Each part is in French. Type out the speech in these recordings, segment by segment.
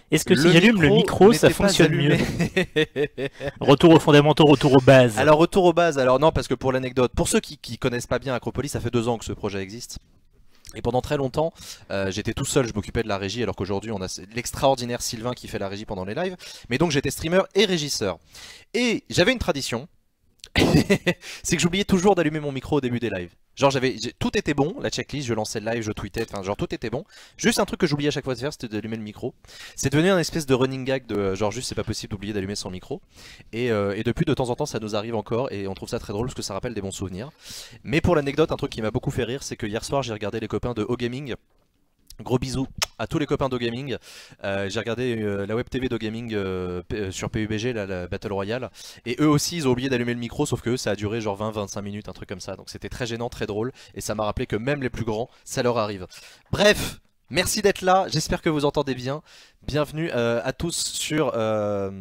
Est-ce que si j'allume le micro, ça fonctionne mieux? Retour aux fondamentaux, retour aux bases. Alors retour aux bases, alors non parce que pour l'anecdote, pour ceux qui connaissent pas bien Acropolis, ça fait 2 ans que ce projet existe. Et pendant très longtemps, j'étais tout seul, je m'occupais de la régie, alors qu'aujourd'hui on a l'extraordinaire Sylvain qui fait la régie pendant les lives. Mais donc j'étais streamer et régisseur. Et j'avais une tradition, c'est que j'oubliais toujours d'allumer mon micro au début des lives. Genre tout était bon, la checklist, je lançais le live, je tweetais, enfin genre tout était bon. Juste un truc que j'oubliais à chaque fois de faire, c'était d'allumer le micro. C'est devenu un espèce de running gag de genre juste c'est pas possible d'oublier d'allumer son micro. Et depuis de temps en temps ça nous arrive encore et on trouve ça très drôle parce que ça rappelle des bons souvenirs. Mais pour l'anecdote, un truc qui m'a beaucoup fait rire, c'est que hier soir j'ai regardé les copains de O-Gaming. Gros bisous à tous les copains d'O-Gaming. J'ai regardé la web TV d'O-Gaming sur PUBG, la Battle Royale. Et eux aussi, ils ont oublié d'allumer le micro, sauf que eux, ça a duré genre 20-25 minutes, un truc comme ça. Donc c'était très gênant, très drôle. Et ça m'a rappelé que même les plus grands, ça leur arrive. Bref, merci d'être là. J'espère que vous entendez bien. Bienvenue à tous sur le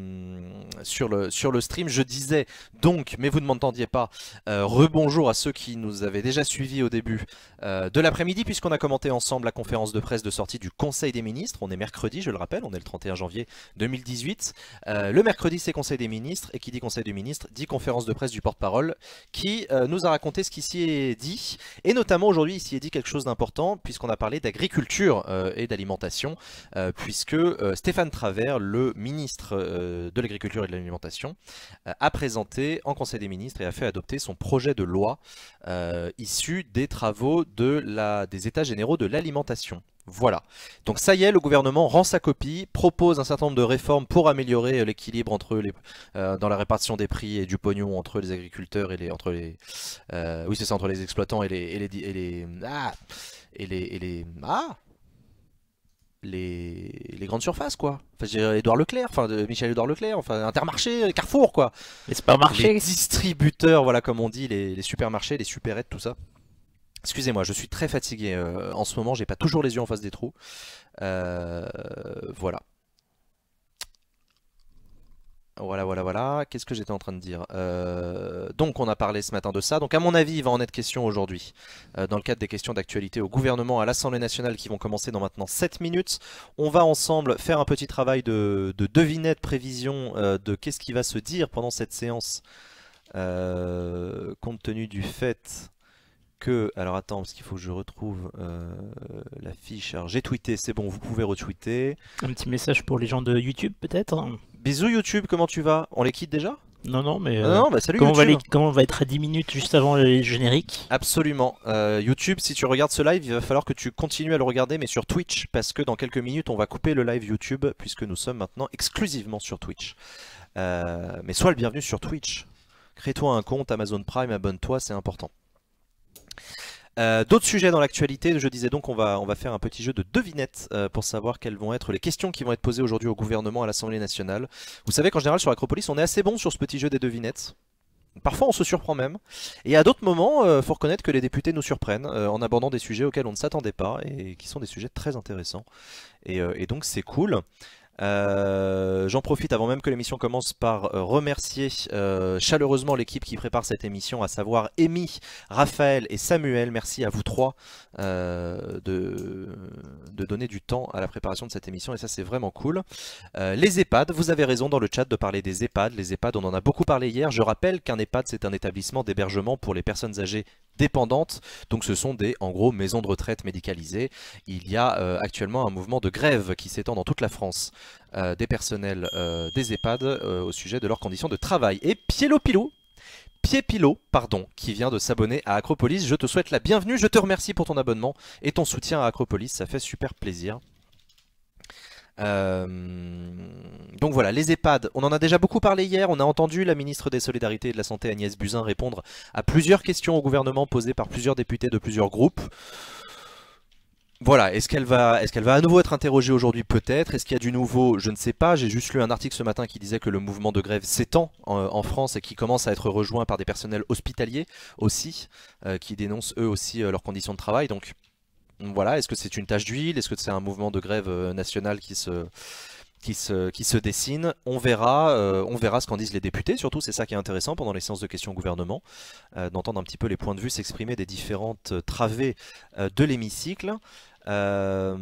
stream. Je disais donc, mais vous ne m'entendiez pas, rebonjour à ceux qui nous avaient déjà suivis au début de l'après-midi, puisqu'on a commenté ensemble la conférence de presse de sortie du Conseil des ministres. On est mercredi, je le rappelle, on est le 31 janvier 2018. Le mercredi, c'est Conseil des ministres, et qui dit Conseil des ministres dit conférence de presse du porte-parole, qui nous a raconté ce qui s'y est dit. Et notamment aujourd'hui, il s'y est dit quelque chose d'important, puisqu'on a parlé d'agriculture et d'alimentation, puisque Stéphane Travert, le ministre de l'Agriculture et de l'Alimentation, a présenté en Conseil des ministres et a fait adopter son projet de loi issu des travaux des États généraux de l'alimentation. Voilà. Donc ça y est, le gouvernement rend sa copie, propose un certain nombre de réformes pour améliorer l'équilibre dans la répartition des prix et du pognon entre les agriculteurs et oui c'est ça, entre les exploitants et les grandes surfaces quoi. Enfin, j'ai Édouard Leclerc, enfin Michel-Édouard Leclerc, enfin Intermarché, Carrefour quoi. Les supermarchés. Les distributeurs, voilà comme on dit, les supermarchés, les supérettes, tout ça. Excusez-moi, je suis très fatigué en ce moment, j'ai pas toujours les yeux en face des trous. Voilà. Voilà. Qu'est-ce que j'étais en train de dire? Donc on a parlé ce matin de ça. Donc à mon avis, il va en être question aujourd'hui, dans le cadre des questions d'actualité au gouvernement, à l'Assemblée nationale, qui vont commencer dans maintenant 7 minutes. On va ensemble faire un petit travail de devinette, prévision de qu'est-ce qui va se dire pendant cette séance, compte tenu du fait que... Alors attends, parce qu'il faut que je retrouve la fiche. Alors j'ai tweeté, c'est bon, vous pouvez retweeter. Un petit message pour les gens de YouTube peut-être? Bisous YouTube, comment tu vas? On les quitte déjà? Non, mais Non, bah salut comment YouTube. comment on va être à 10 minutes juste avant le générique? Absolument. YouTube, si tu regardes ce live, il va falloir que tu continues à le regarder, mais sur Twitch, parce que dans quelques minutes, on va couper le live YouTube, puisque nous sommes maintenant exclusivement sur Twitch. Mais sois le bienvenu sur Twitch. Crée-toi un compte Amazon Prime, abonne-toi, c'est important. D'autres sujets dans l'actualité, je disais donc on va faire un petit jeu de devinettes pour savoir quelles vont être les questions qui vont être posées aujourd'hui au gouvernement à l'Assemblée nationale. Vous savez qu'en général sur Acropolis on est assez bon sur ce petit jeu des devinettes. Parfois on se surprend même. Et à d'autres moments, faut reconnaître que les députés nous surprennent en abordant des sujets auxquels on ne s'attendait pas et qui sont des sujets très intéressants. Et donc c'est cool. J'en profite avant même que l'émission commence par remercier chaleureusement l'équipe qui prépare cette émission, à savoir Amy, Raphaël et Samuel. Merci à vous trois de donner du temps à la préparation de cette émission, et ça c'est vraiment cool. Les EHPAD, vous avez raison dans le chat de parler des EHPAD. Les EHPAD, on en a beaucoup parlé hier. Je rappelle qu'un EHPAD, c'est un établissement d'hébergement pour les personnes âgées dépendantes. Donc ce sont en gros maisons de retraite médicalisées. Il y a actuellement un mouvement de grève qui s'étend dans toute la France des personnels des EHPAD au sujet de leurs conditions de travail. Et Pied-Pilot, pardon, qui vient de s'abonner à Acropolis, je te souhaite la bienvenue, je te remercie pour ton abonnement et ton soutien à Acropolis, ça fait super plaisir. Donc voilà, les EHPAD, on en a déjà beaucoup parlé hier, on a entendu la ministre des Solidarités et de la Santé Agnès Buzyn répondre à plusieurs questions au gouvernement posées par plusieurs députés de plusieurs groupes. Voilà, est-ce qu'elle va à nouveau être interrogée aujourd'hui? Peut-être. Est-ce qu'il y a du nouveau? Je ne sais pas. J'ai juste lu un article ce matin qui disait que le mouvement de grève s'étend en France et qui commence à être rejoint par des personnels hospitaliers aussi, qui dénoncent eux aussi leurs conditions de travail. Donc voilà, est-ce que c'est une tache d'huile? Est-ce que c'est un mouvement de grève national qui se dessine? On verra ce qu'en disent les députés. Surtout, c'est ça qui est intéressant pendant les séances de questions au gouvernement, d'entendre un petit peu les points de vue s'exprimer des différentes travées de l'hémicycle. Euh,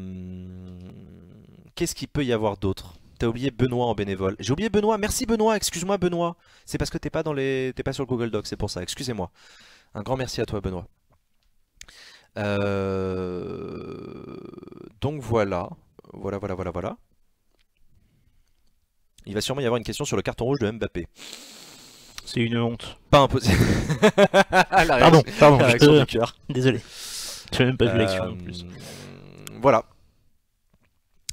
Qu'est-ce qu'il peut y avoir d'autre? T'as oublié Benoît en bénévole. J'ai oublié Benoît. Merci Benoît. Excuse-moi Benoît. C'est parce que t'es pas sur le Google Doc, c'est pour ça. Excusez-moi. Un grand merci à toi Benoît. Donc voilà. Voilà. Il va sûrement y avoir une question sur le carton rouge de Mbappé. C'est une honte. Pas impossible. Pardon, La réaction du cœur. désolé. Tu n'as même pas vu l'action en plus. Voilà.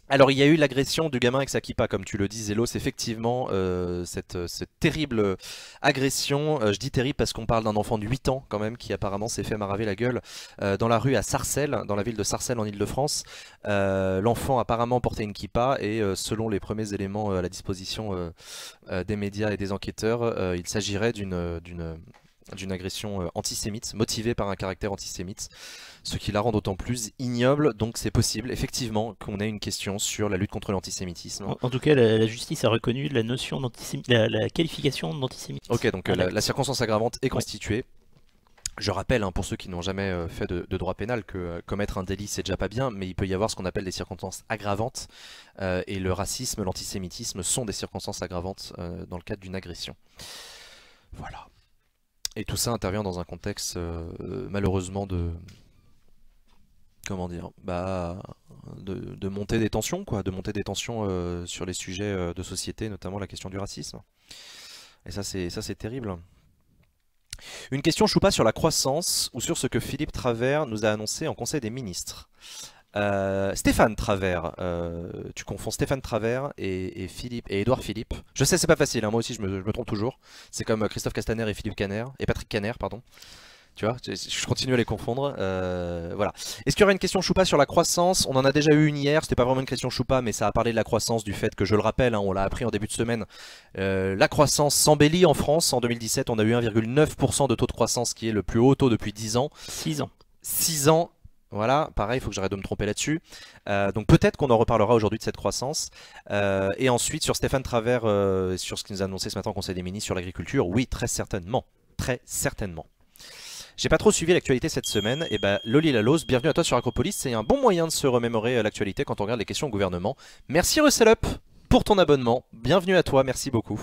Alors il y a eu l'agression du gamin avec sa kippa, comme tu le dis Zélos, effectivement, cette terrible agression, je dis terrible parce qu'on parle d'un enfant de 8 ans quand même, qui apparemment s'est fait maraver la gueule dans la rue à Sarcelles, dans la ville de Sarcelles en Île-de-France. L'enfant apparemment portait une kippa et selon les premiers éléments à la disposition des médias et des enquêteurs, il s'agirait d'une agression antisémite, motivée par un caractère antisémite, ce qui la rend d'autant plus ignoble. Donc c'est possible, effectivement, qu'on ait une question sur la lutte contre l'antisémitisme. En tout cas, la justice a reconnu la notion d'antisémitisme, la qualification d'antisémitisme. Ok, donc la circonstance aggravante est constituée. Je rappelle, pour ceux qui n'ont jamais fait de droit pénal, que commettre un délit c'est déjà pas bien, mais il peut y avoir ce qu'on appelle des circonstances aggravantes, et le racisme, l'antisémitisme sont des circonstances aggravantes dans le cadre d'une agression. Voilà. Et tout ça intervient dans un contexte malheureusement de... Comment dire, de montée des tensions, quoi, de montée des tensions sur les sujets de société, notamment la question du racisme. Et ça c'est terrible. Une question Choupa sur la croissance ou sur ce que Philippe Travers nous a annoncé en Conseil des ministres. Stéphane Travers, tu confonds Stéphane Travers et Philippe et Édouard Philippe. Je sais c'est pas facile, moi aussi je me trompe toujours. C'est comme Christophe Castaner et Philippe Caner et Patrick Caner, pardon. Tu vois, je continue à les confondre. Voilà. Est-ce qu'il y aura une question Choupa sur la croissance? On en a déjà eu une hier, c'était pas vraiment une question Choupa, mais ça a parlé de la croissance, du fait que, je le rappelle, on l'a appris en début de semaine, la croissance s'embellit en France. En 2017, on a eu 1,9% de taux de croissance, qui est le plus haut taux depuis 10 ans. 6 ans. 6 ans. Voilà, pareil, il faut que j'arrête de me tromper là-dessus. Donc peut-être qu'on en reparlera aujourd'hui de cette croissance. Et ensuite, sur Stéphane Travers, sur ce qu'il nous a annoncé ce matin au Conseil des ministres sur l'agriculture, oui, très certainement. Très certainement. J'ai pas trop suivi l'actualité cette semaine, et Loli Lalos, bienvenue à toi sur Acropolis, c'est un bon moyen de se remémorer l'actualité quand on regarde les questions au gouvernement. Merci Russelup pour ton abonnement, bienvenue à toi, merci beaucoup.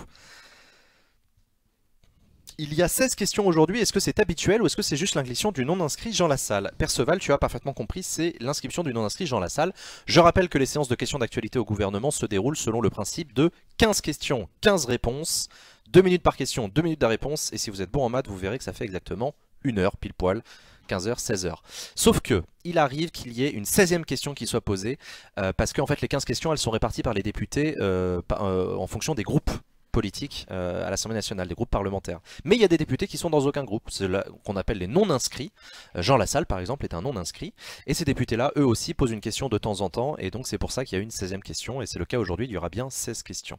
Il y a 16 questions aujourd'hui, est-ce que c'est habituel ou est-ce que c'est juste l'inscription du non-inscrit Jean Lassalle? Perceval, tu as parfaitement compris, c'est l'inscription du non-inscrit Jean Lassalle. Je rappelle que les séances de questions d'actualité au gouvernement se déroulent selon le principe de 15 questions, 15 réponses, 2 minutes par question, 2 minutes de réponse, et si vous êtes bon en maths, vous verrez que ça fait exactement 1 heure pile poil, 15h, 16h. Sauf que, il arrive qu'il y ait une 16e question qui soit posée, parce qu'en fait les 15 questions, elles sont réparties par les députés en fonction des groupes politiques à l'Assemblée nationale, des groupes parlementaires. Mais il y a des députés qui sont dans aucun groupe, c'est qu'on appelle les non-inscrits. Jean Lassalle par exemple est un non-inscrit, et ces députés-là, eux aussi, posent une question de temps en temps, et donc c'est pour ça qu'il y a une 16e question, et c'est le cas aujourd'hui, il y aura bien 16 questions.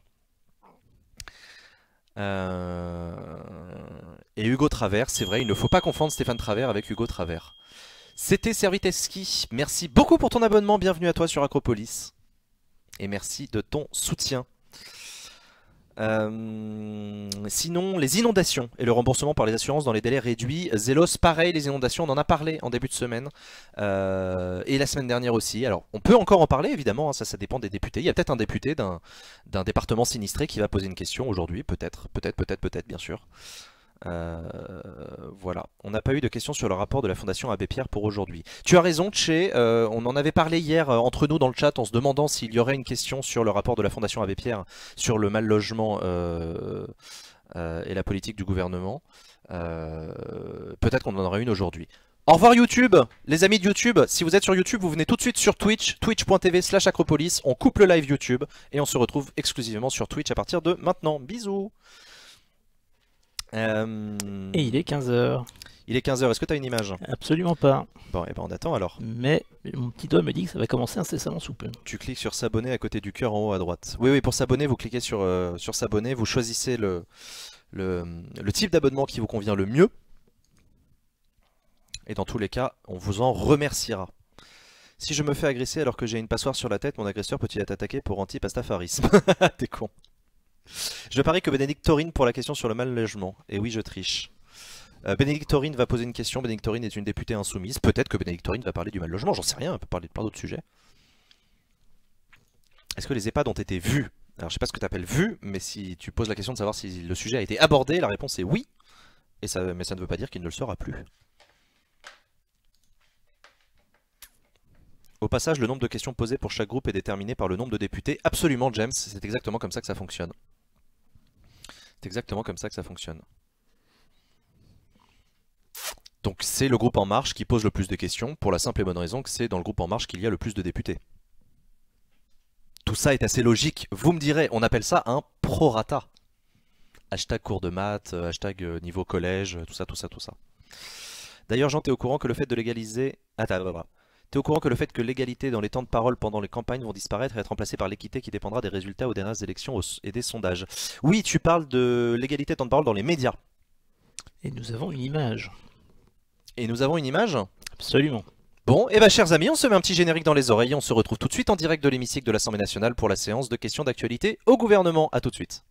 Et Hugo Travers, c'est vrai, il ne faut pas confondre Stéphane Travers avec Hugo Travers. C'était Serviteski, merci beaucoup pour ton abonnement, bienvenue à toi sur Acropolis. Et merci de ton soutien. Sinon, les inondations et le remboursement par les assurances dans les délais réduits. Zélos, pareil, les inondations, on en a parlé en début de semaine. Et la semaine dernière aussi. Alors, on peut encore en parler, évidemment, ça dépend des députés. Il y a peut-être un député d'un département sinistré qui va poser une question aujourd'hui, peut-être, bien sûr. Voilà, on n'a pas eu de questions sur le rapport de la Fondation Abbé Pierre pour aujourd'hui. Tu as raison, Tché, on en avait parlé hier entre nous dans le chat en se demandant s'il y aurait une question sur le rapport de la Fondation Abbé Pierre sur le mal logement et la politique du gouvernement. Peut-être qu'on en aura une aujourd'hui. Au revoir YouTube, les amis de YouTube, si vous êtes sur YouTube, vous venez tout de suite sur Twitch, twitch.tv/acropolis, on coupe le live YouTube et on se retrouve exclusivement sur Twitch à partir de maintenant. Bisous. Et il est 15h. Il est 15h, est-ce que tu as une image? Absolument pas. Bon, et ben on attend alors. Mais mon petit doigt me dit que ça va commencer incessamment sous peu. Tu cliques sur s'abonner à côté du cœur en haut à droite. Oui, pour s'abonner, vous cliquez sur s'abonner, vous choisissez le type d'abonnement qui vous convient le mieux. Et dans tous les cas, on vous en remerciera. Si je me fais agresser alors que j'ai une passoire sur la tête, mon agresseur peut-il être attaqué pour anti-pastafarisme? T'es con. Je parie que Bénédicte taurine pour la question sur le mal logement. Et oui, je triche. Bénédicte Taurine va poser une question. Bénédicte Taurine est une députée insoumise. Peut-être que Bénédicte Taurine va parler du mal logement, j'en sais rien, elle peut parler de plein d'autres sujets. Est-ce que les EHPAD ont été vus? Alors je sais pas ce que tu appelles vu, mais si tu poses la question de savoir si le sujet a été abordé, la réponse est oui. Mais ça ne veut pas dire qu'il ne le sera plus. Au passage, le nombre de questions posées pour chaque groupe est déterminé par le nombre de députés. Absolument, James, c'est exactement comme ça que ça fonctionne. C'est exactement comme ça que ça fonctionne. Donc c'est le groupe En Marche qui pose le plus de questions, pour la simple et bonne raison que c'est dans le groupe En Marche qu'il y a le plus de députés. Tout ça est assez logique. Vous me direz, on appelle ça un prorata. Hashtag cours de maths, hashtag niveau collège, tout ça, tout ça, tout ça. D'ailleurs, Jean, t'es au courant que le fait de légaliser... Attends, t'es au courant que le fait que l'égalité dans les temps de parole pendant les campagnes vont disparaître et être remplacées par l'équité qui dépendra des résultats aux dernières élections et des sondages. Oui, tu parles de l'égalité de temps de parole dans les médias. Et nous avons une image. Et nous avons une image? Absolument. Bon, et bah chers amis, on se met un petit générique dans les oreilles et on se retrouve tout de suite en direct de l'hémicycle de l'Assemblée nationale pour la séance de questions d'actualité au gouvernement. A tout de suite.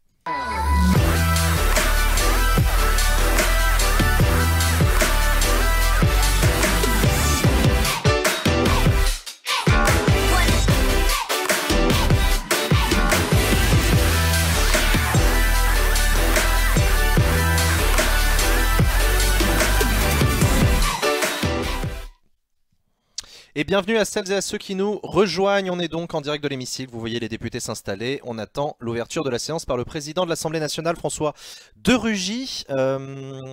Et bienvenue à celles et à ceux qui nous rejoignent. On est donc en direct de l'hémicycle. Vous voyez les députés s'installer. On attend l'ouverture de la séance par le président de l'Assemblée nationale, François de Rugy. Je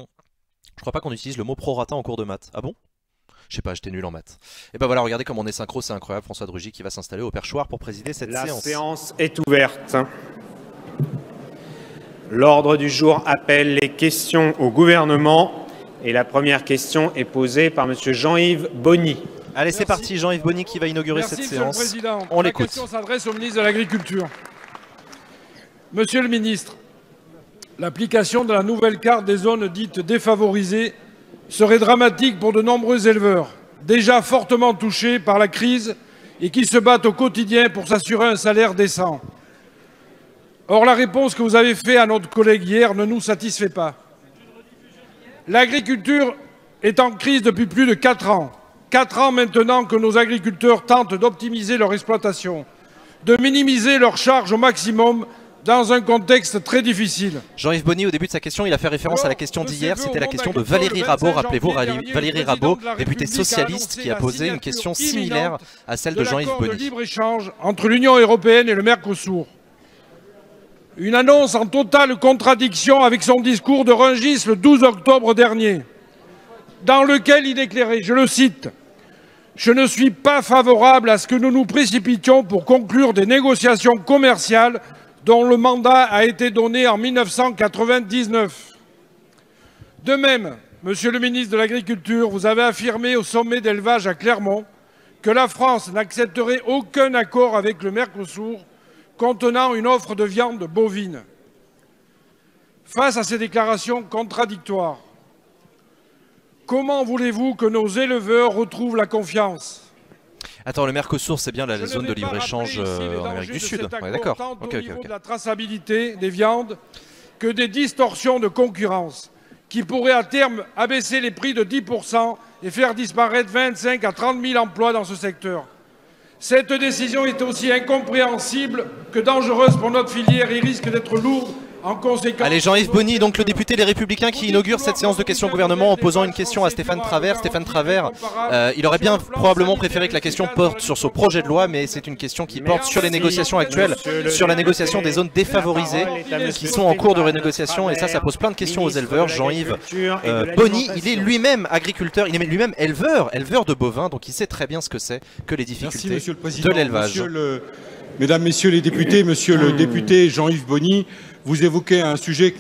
crois pas qu'on utilise le mot prorata en cours de maths. Ah bon? Je sais pas, j'étais nul en maths. Et ben voilà, regardez comme on est synchro, c'est incroyable. François de Rugy qui va s'installer au perchoir pour présider cette séance. La séance est ouverte. L'ordre du jour appelle les questions au gouvernement. Et la première question est posée par M. Jean-Yves Bony. Allez, c'est parti, Jean-Yves Bony qui va inaugurer cette séance. Monsieur le Président. On l'écoute. La question s'adresse au ministre de l'Agriculture. Monsieur le ministre, l'application de la nouvelle carte des zones dites défavorisées serait dramatique pour de nombreux éleveurs, déjà fortement touchés par la crise et qui se battent au quotidien pour s'assurer un salaire décent. Or, la réponse que vous avez faite à notre collègue hier ne nous satisfait pas. L'agriculture est en crise depuis plus de 4 ans. 4 ans maintenant que nos agriculteurs tentent d'optimiser leur exploitation, de minimiser leurs charges au maximum dans un contexte très difficile. Jean-Yves Bony, au début de sa question, il a fait référence à la question d'hier. C'était la question de Valérie Rabault. Rappelez-vous, Valérie Rabault, députée socialiste, qui a posé une question similaire à celle de Jean-Yves Bony. De libre-échange entre l'Union européenne et le Mercosur. Une annonce en totale contradiction avec son discours de Rungis le 12 octobre dernier, dans lequel il déclarait, je le cite, « Je ne suis pas favorable à ce que nous nous précipitions pour conclure des négociations commerciales dont le mandat a été donné en 1999. » De même, Monsieur le ministre de l'Agriculture, vous avez affirmé au sommet d'élevage à Clermont que la France n'accepterait aucun accord avec le Mercosur contenant une offre de viande bovine. Face à ces déclarations contradictoires, comment voulez-vous que nos éleveurs retrouvent la confiance? Attends, le Mercosur, c'est bien la zone de libre-échange en Amérique du Sud. Ouais, d'accord. Au niveau de la traçabilité des viandes que des distorsions de concurrence qui pourraient à terme abaisser les prix de 10% et faire disparaître 25 à 30 000 emplois dans ce secteur. Cette décision est aussi incompréhensible que dangereuse pour notre filière et risque d'être lourde en conséquence. Allez, Jean-Yves Bony, donc le député Les Républicains qui inaugure cette séance de questions au gouvernement en posant une question à Stéphane Travert. Stéphane Travert, il aurait bien probablement préféré que la question porte sur ce projet de loi, mais c'est une question qui porte sur les négociations actuelles, sur la négociation des zones défavorisées qui sont en cours de renégociation, et ça pose plein de questions aux éleveurs. Jean-Yves Bony, il est lui-même agriculteur, il est lui-même éleveur de bovins, donc il sait très bien ce que c'est que les difficultés de l'élevage. Mesdames, Messieurs les députés, Monsieur le député Jean-Yves Bony, vous évoquez un sujet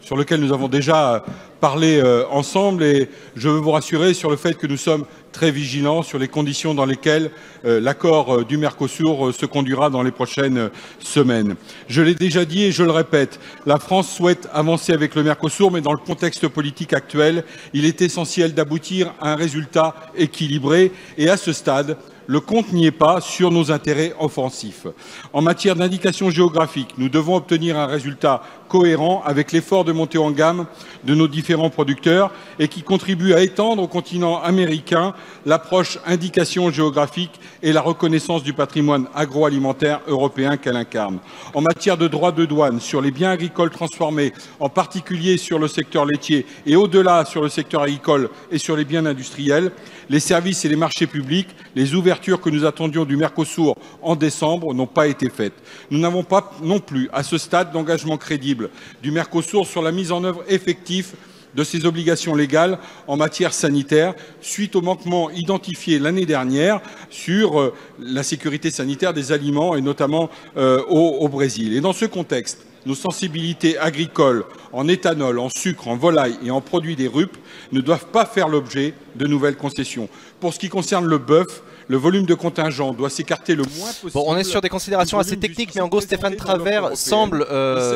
sur lequel nous avons déjà parlé ensemble, et je veux vous rassurer sur le fait que nous sommes très vigilants sur les conditions dans lesquelles l'accord du Mercosur se conduira dans les prochaines semaines. Je l'ai déjà dit et je le répète, la France souhaite avancer avec le Mercosur, mais dans le contexte politique actuel, il est essentiel d'aboutir à un résultat équilibré, et à ce stade, le compte n'y est pas sur nos intérêts offensifs. En matière d'indication géographique, nous devons obtenir un résultat cohérent avec l'effort de montée en gamme de nos différents producteurs et qui contribue à étendre au continent américain l'approche indication géographique et la reconnaissance du patrimoine agroalimentaire européen qu'elle incarne. En matière de droits de douane sur les biens agricoles transformés, en particulier sur le secteur laitier et au-delà sur le secteur agricole et sur les biens industriels, les services et les marchés publics, les ouvertures que nous attendions du Mercosur en décembre n'ont pas été faites. Nous n'avons pas non plus, à ce stade, d'engagement crédible du Mercosur sur la mise en œuvre effective de ses obligations légales en matière sanitaire, suite aux manquements identifiés l'année dernière sur la sécurité sanitaire des aliments et notamment au Brésil. Et dans ce contexte, nos sensibilités agricoles en éthanol, en sucre, en volaille et en produits des RUP ne doivent pas faire l'objet de nouvelles concessions. Pour ce qui concerne le bœuf, le volume de contingent doit s'écarter le moins possible. Bon, on est sur des considérations assez techniques, mais en gros, Stéphane Travert semble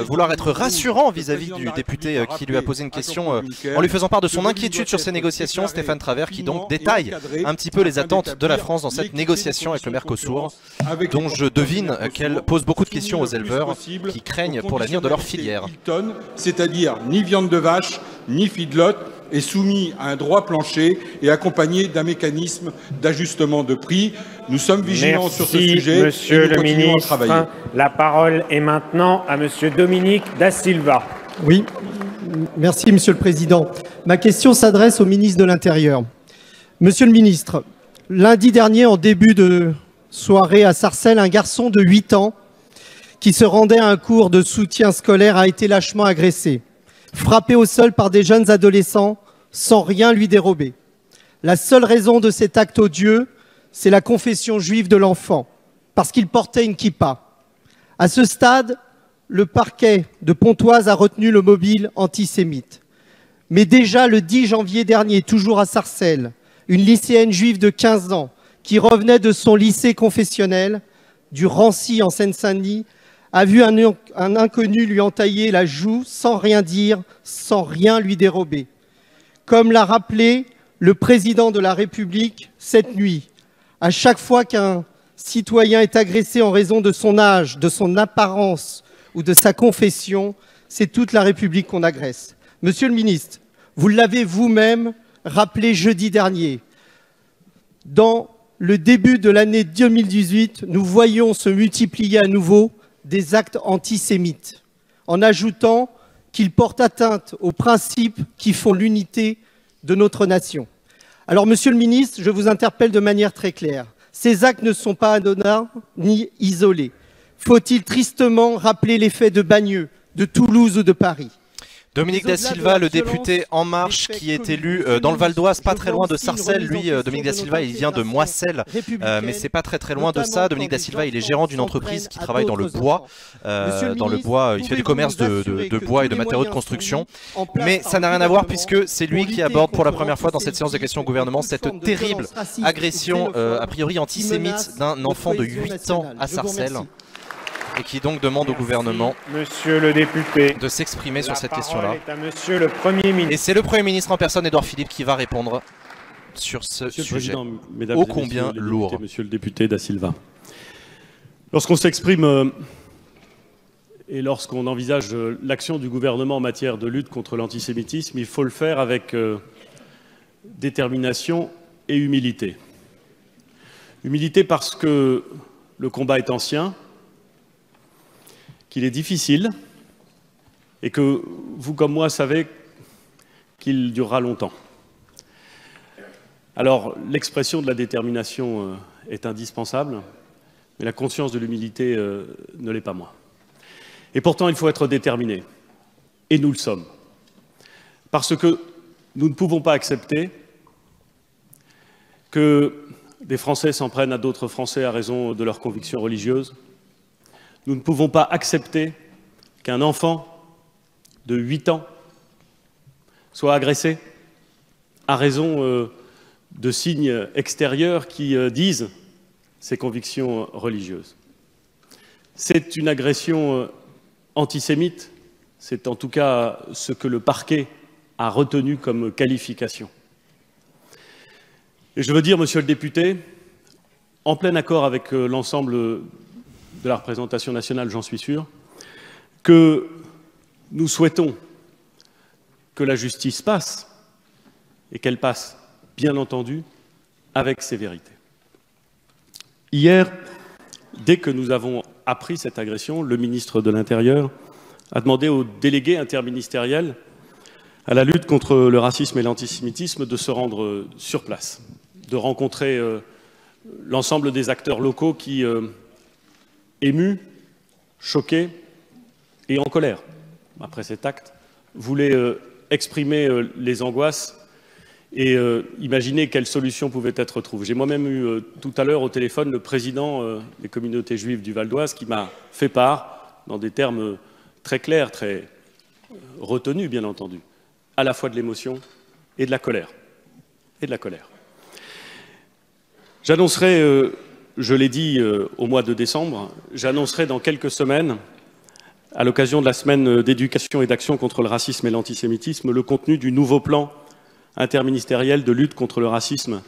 vouloir être rassurant vis-à-vis du député qui lui a posé une question en lui faisant part de son inquiétude sur ces négociations. Stéphane Travert qui donc détaille un petit peu les attentes de la France dans cette négociation avec le Mercosur, dont je devine qu'elle pose beaucoup de questions aux éleveurs qui craignent pour l'avenir de leur filière. C'est-à-dire ni viande de vache, ni feedlot, est soumis à un droit plancher et accompagné d'un mécanisme d'ajustement de prix. Nous sommes vigilants sur ce sujet Monsieur et nous le continuons à travailler. ministre. La parole est maintenant à Monsieur Dominique Da Silva. Oui, merci Monsieur le Président. Ma question s'adresse au ministre de l'Intérieur. Monsieur le ministre, lundi dernier, en début de soirée à Sarcelles, un garçon de 8 ans qui se rendait à un cours de soutien scolaire a été lâchement agressé, frappé au sol par des jeunes adolescents sans rien lui dérober. La seule raison de cet acte odieux, c'est la confession juive de l'enfant, parce qu'il portait une kippa. À ce stade, le parquet de Pontoise a retenu le mobile antisémite. Mais déjà le 10 janvier dernier, toujours à Sarcelles, une lycéenne juive de 15 ans qui revenait de son lycée confessionnel du Rancy en Seine-Saint-Denis a vu un inconnu lui entailler la joue sans rien dire, sans rien lui dérober. Comme l'a rappelé le président de la République cette nuit, à chaque fois qu'un citoyen est agressé en raison de son âge, de son apparence ou de sa confession, c'est toute la République qu'on agresse. Monsieur le ministre, vous l'avez vous-même rappelé jeudi dernier. Dans le début de l'année 2018, nous voyons se multiplier à nouveau des actes antisémites, en ajoutant qu'ils portent atteinte aux principes qui font l'unité de notre nation. Alors, Monsieur le ministre, je vous interpelle de manière très claire. Ces actes ne sont pas anodins ni isolés. Faut-il tristement rappeler les faits de Bagneux, de Toulouse ou de Paris ? Dominique Da Silva, le député En Marche, qui est élu dans le Val d'Oise, pas très loin de Sarcelles. Lui, Dominique Da Silva, il vient de Moisselles, mais c'est pas très loin de ça. Dominique Da Silva, il est gérant d'une entreprise qui travaille dans le bois. Il fait du commerce de bois et de matériaux de construction. Mais ça n'a rien à voir puisque c'est lui qui aborde pour la première fois dans cette séance de questions au gouvernement cette terrible agression, a priori antisémite, d'un enfant de 8 ans à Sarcelles. Et qui donc demande au gouvernement, Monsieur le député, de s'exprimer sur cette question-là. Monsieur le Premier ministre. Et c'est le Premier ministre en personne, Édouard Philippe, qui va répondre sur ce sujet ô combien lourd. Monsieur le député Da Silva, lorsqu'on s'exprime et lorsqu'on envisage l'action du gouvernement en matière de lutte contre l'antisémitisme, il faut le faire avec détermination et humilité. Humilité parce que le combat est ancien, qu'il est difficile et que vous comme moi savez qu'il durera longtemps. Alors l'expression de la détermination est indispensable, mais la conscience de l'humilité ne l'est pas moins. Et pourtant il faut être déterminé, et nous le sommes, parce que nous ne pouvons pas accepter que des Français s'en prennent à d'autres Français à raison de leurs convictions religieuses. Nous ne pouvons pas accepter qu'un enfant de 8 ans soit agressé à raison de signes extérieurs qui disent ses convictions religieuses. C'est une agression antisémite, c'est en tout cas ce que le parquet a retenu comme qualification. Et je veux dire, monsieur le député, en plein accord avec l'ensemble de la représentation nationale, j'en suis sûr, que Nous souhaitons que la justice passe, et qu'elle passe, bien entendu, avec sévérité. Hier, dès que nous avons appris cette agression, le ministre de l'Intérieur a demandé aux délégués interministériels à la lutte contre le racisme et l'antisémitisme de se rendre sur place, de rencontrer l'ensemble des acteurs locaux qui, émus, choqués et en colère, après cet acte, voulaient exprimer les angoisses et imaginer quelles solutions pouvaient être trouvées. J'ai moi-même eu tout à l'heure au téléphone le président des communautés juives du Val d'Oise qui m'a fait part, dans des termes très clairs, très retenus bien entendu, à la fois de l'émotion et de la colère. J'annoncerai, je l'ai dit au mois de décembre, j'annoncerai dans quelques semaines, à l'occasion de la semaine d'éducation et d'action contre le racisme et l'antisémitisme, le contenu du nouveau plan interministériel de lutte contre le racisme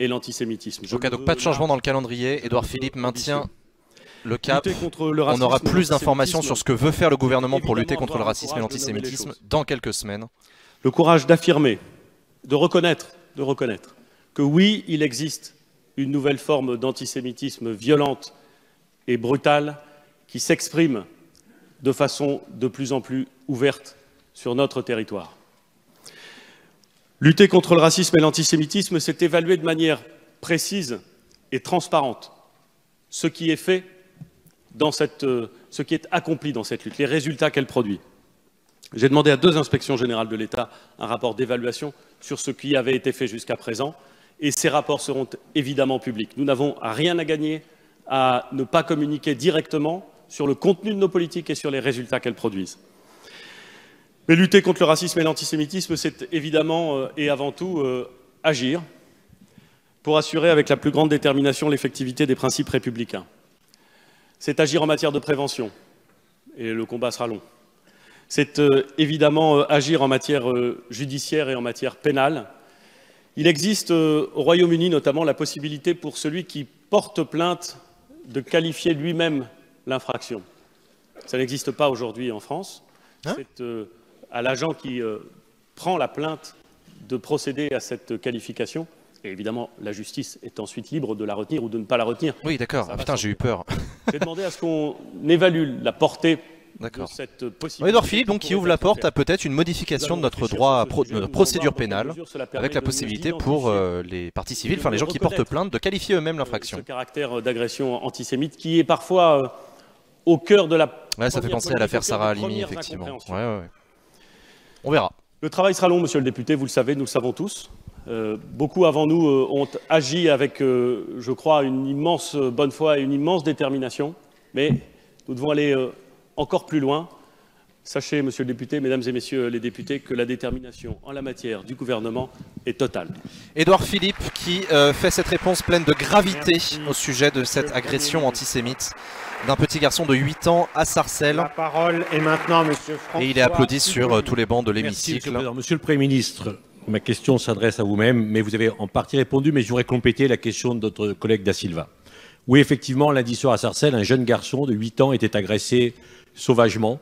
et l'antisémitisme. Donc pas de changement dans le calendrier. Édouard Philippe maintient le cap. On aura plus d'informations sur ce que veut faire le gouvernement pour lutter contre le racisme et l'antisémitisme dans quelques semaines. Le courage d'affirmer, de reconnaître que oui, il existe une nouvelle forme d'antisémitisme violente et brutale qui s'exprime de façon de plus en plus ouverte sur notre territoire. Lutter contre le racisme et l'antisémitisme, c'est évaluer de manière précise et transparente ce qui est fait dans ce qui est accompli dans cette lutte, les résultats qu'elle produit. J'ai demandé à 2 inspections générales de l'État un rapport d'évaluation sur ce qui avait été fait jusqu'à présent, et ces rapports seront évidemment publics. Nous n'avons rien à gagner à ne pas communiquer directement sur le contenu de nos politiques et sur les résultats qu'elles produisent. Mais lutter contre le racisme et l'antisémitisme, c'est évidemment et avant tout agir pour assurer avec la plus grande détermination l'effectivité des principes républicains. C'est agir en matière de prévention, et le combat sera long. C'est évidemment agir en matière judiciaire et en matière pénale. Il existe au Royaume-Uni notamment la possibilité pour celui qui porte plainte de qualifier lui-même l'infraction. Ça n'existe pas aujourd'hui en France. C'est à l'agent qui prend la plainte de procéder à cette qualification. Et évidemment, la justice est ensuite libre de la retenir ou de ne pas la retenir. Oui, d'accord. Ah, putain, j'ai eu peur. J'ai demandé à ce qu'on évalue la portée de cette possibilité. Édouard Philippe, donc, qui ouvre la porte à peut-être une modification de notre droit à procédure pénale, avec la possibilité pour les parties civiles, enfin les gens qui portent plainte, de qualifier eux-mêmes l'infraction. Ce caractère d'agression antisémite qui est parfois au cœur de la... Ouais, ça fait penser à l'affaire Sarah Halimi, effectivement. Ouais. On verra. Le travail sera long, monsieur le député, vous le savez, nous le savons tous. Beaucoup avant nous ont agi avec, je crois, une immense bonne foi et une immense détermination. Mais nous devons aller encore plus loin. Sachez, monsieur le député, mesdames et messieurs les députés, que la détermination en la matière du gouvernement est totale. Édouard Philippe qui fait cette réponse pleine de gravité au sujet de cette agression antisémite d'un petit garçon de 8 ans à Sarcelles. La parole est maintenant à monsieur François. Et il est applaudi sur tous les bancs de l'hémicycle. Monsieur le Premier ministre, ma question s'adresse à vous-même, mais vous avez en partie répondu, mais je voudrais compléter la question de notre collègue Da Silva. Oui, effectivement, lundi soir à Sarcelles, un jeune garçon de 8 ans était agressé sauvagement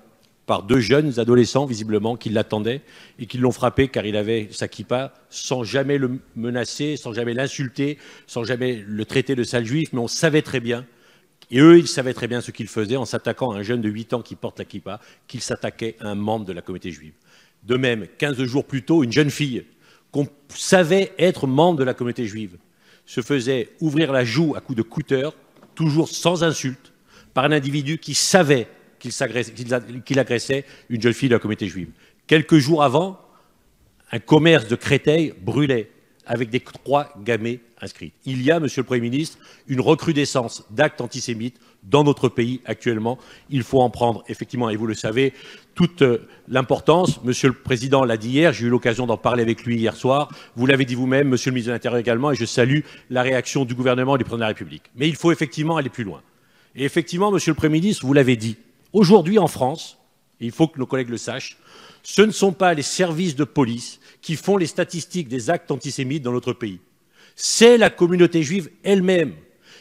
par 2 jeunes adolescents, visiblement, qui l'attendaient et qui l'ont frappé car il avait sa kippa, sans jamais le menacer, sans jamais l'insulter, sans jamais le traiter de sale juif, mais on savait très bien, et eux, ils savaient très bien ce qu'ils faisaient en s'attaquant à un jeune de 8 ans qui porte la kippa, qu'ils s'attaquaient à un membre de la communauté juive. De même, 15 jours plus tôt, une jeune fille qu'on savait être membre de la communauté juive se faisait ouvrir la joue à coups de cutter, toujours sans insulte, par un individu qui savait qu'il agressait une jeune fille de la communauté juive. Quelques jours avant, un commerce de Créteil brûlait avec des croix gammées inscrites. Il y a, monsieur le Premier ministre, une recrudescence d'actes antisémites dans notre pays actuellement. Il faut en prendre, effectivement, et vous le savez, toute l'importance. Monsieur le Président l'a dit hier, j'ai eu l'occasion d'en parler avec lui hier soir. Vous l'avez dit vous-même, monsieur le ministre de l'Intérieur également, et je salue la réaction du gouvernement et du Président de la République. Mais il faut effectivement aller plus loin. Et effectivement, monsieur le Premier ministre, vous l'avez dit, aujourd'hui en France, et il faut que nos collègues le sachent, ce ne sont pas les services de police qui font les statistiques des actes antisémites dans notre pays. C'est la communauté juive elle-même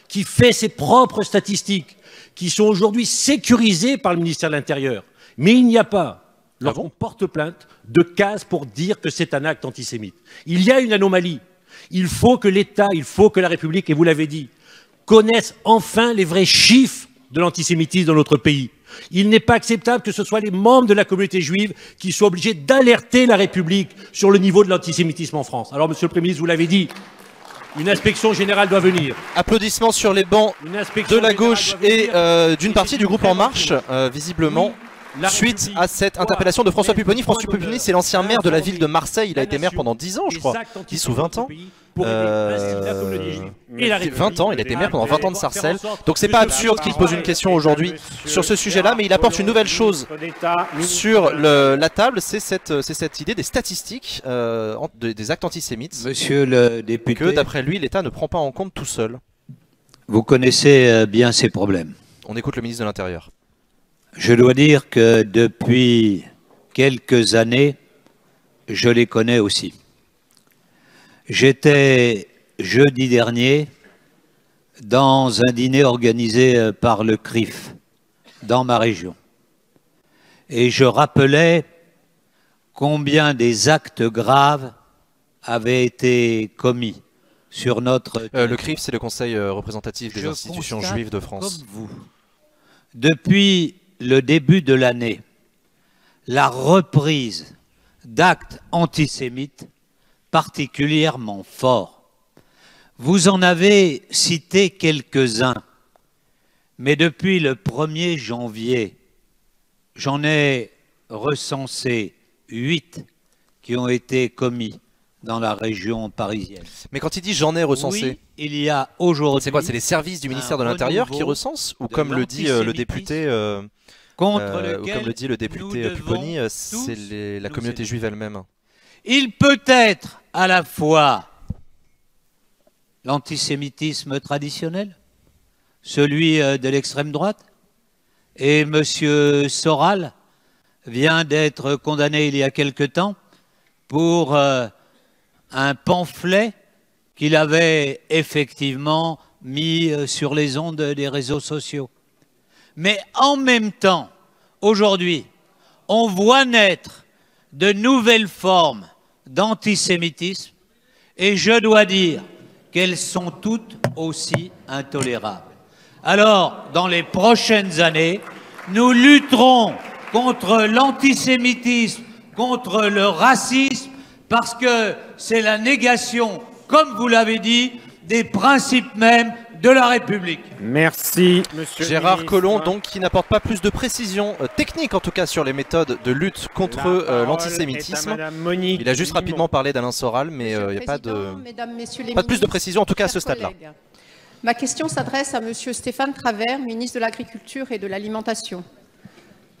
qui fait ses propres statistiques, qui sont aujourd'hui sécurisées par le ministère de l'Intérieur. Mais il n'y a pas lorsqu'on porte plainte, de case pour dire que c'est un acte antisémite. Il y a une anomalie. Il faut que l'État, il faut que la République, et vous l'avez dit, connaissent enfin les vrais chiffres de l'antisémitisme dans notre pays. Il n'est pas acceptable que ce soit les membres de la communauté juive qui soient obligés d'alerter la République sur le niveau de l'antisémitisme en France. Alors, Monsieur le Premier ministre, vous l'avez dit, une inspection générale doit venir. Applaudissements sur les bancs de la gauche et d'une partie du groupe En Marche, visiblement. Suite à cette interpellation de François Pupponi. François Pupponi, c'est l'ancien maire de la ville de Marseille. Il a été maire pendant 10 ans, je crois. 10 ou 20 ans. 20 ans, il a été maire pendant 20 ans de Sarcelles. Donc c'est pas absurde qu'il pose une question aujourd'hui sur ce sujet-là, mais il apporte une nouvelle chose sur la table, c'est cette idée des statistiques des actes antisémites. Monsieur le député, que d'après lui, l'État ne prend pas en compte tout seul. Vous connaissez bien ces problèmes. On écoute le ministre de l'Intérieur. Je dois dire que depuis quelques années, je les connais aussi. J'étais jeudi dernier dans un dîner organisé par le CRIF dans ma région. Et je rappelais combien des actes graves avaient été commis sur notre... le CRIF, c'est le Conseil représentatif des institutions juives de France. Comme vous, depuis le début de l'année, la reprise d'actes antisémites particulièrement forts. Vous en avez cité quelques-uns, mais depuis le 1er janvier, j'en ai recensé 8 qui ont été commis dans la région parisienne. Mais quand il dit j'en ai recensé, oui, il y a aujourd'hui... C'est quoi? C'est les services du ministère de l'Intérieur qui recensent? Ou comme le dit le député... comme le dit le député Pupponi, c'est la communauté juive elle-même. Il peut être à la fois l'antisémitisme traditionnel, celui de l'extrême droite, et M. Soral vient d'être condamné il y a quelque temps pour un pamphlet qu'il avait effectivement mis sur les ondes des réseaux sociaux. Mais en même temps, aujourd'hui, on voit naître de nouvelles formes d'antisémitisme et je dois dire qu'elles sont toutes aussi intolérables. Alors, dans les prochaines années, nous lutterons contre l'antisémitisme, contre le racisme, parce que c'est la négation, comme vous l'avez dit, des principes mêmes de la République. Merci, monsieur Gérard Collomb, donc, qui n'apporte pas plus de précision technique, en tout cas, sur les méthodes de lutte contre l'antisémitisme. Il a juste rapidement parlé d'Alain Soral, mais il n'y a pas de plus de précision, en tout cas à ce stade-là. Ma question s'adresse à monsieur Stéphane Travert, ministre de l'Agriculture et de l'Alimentation.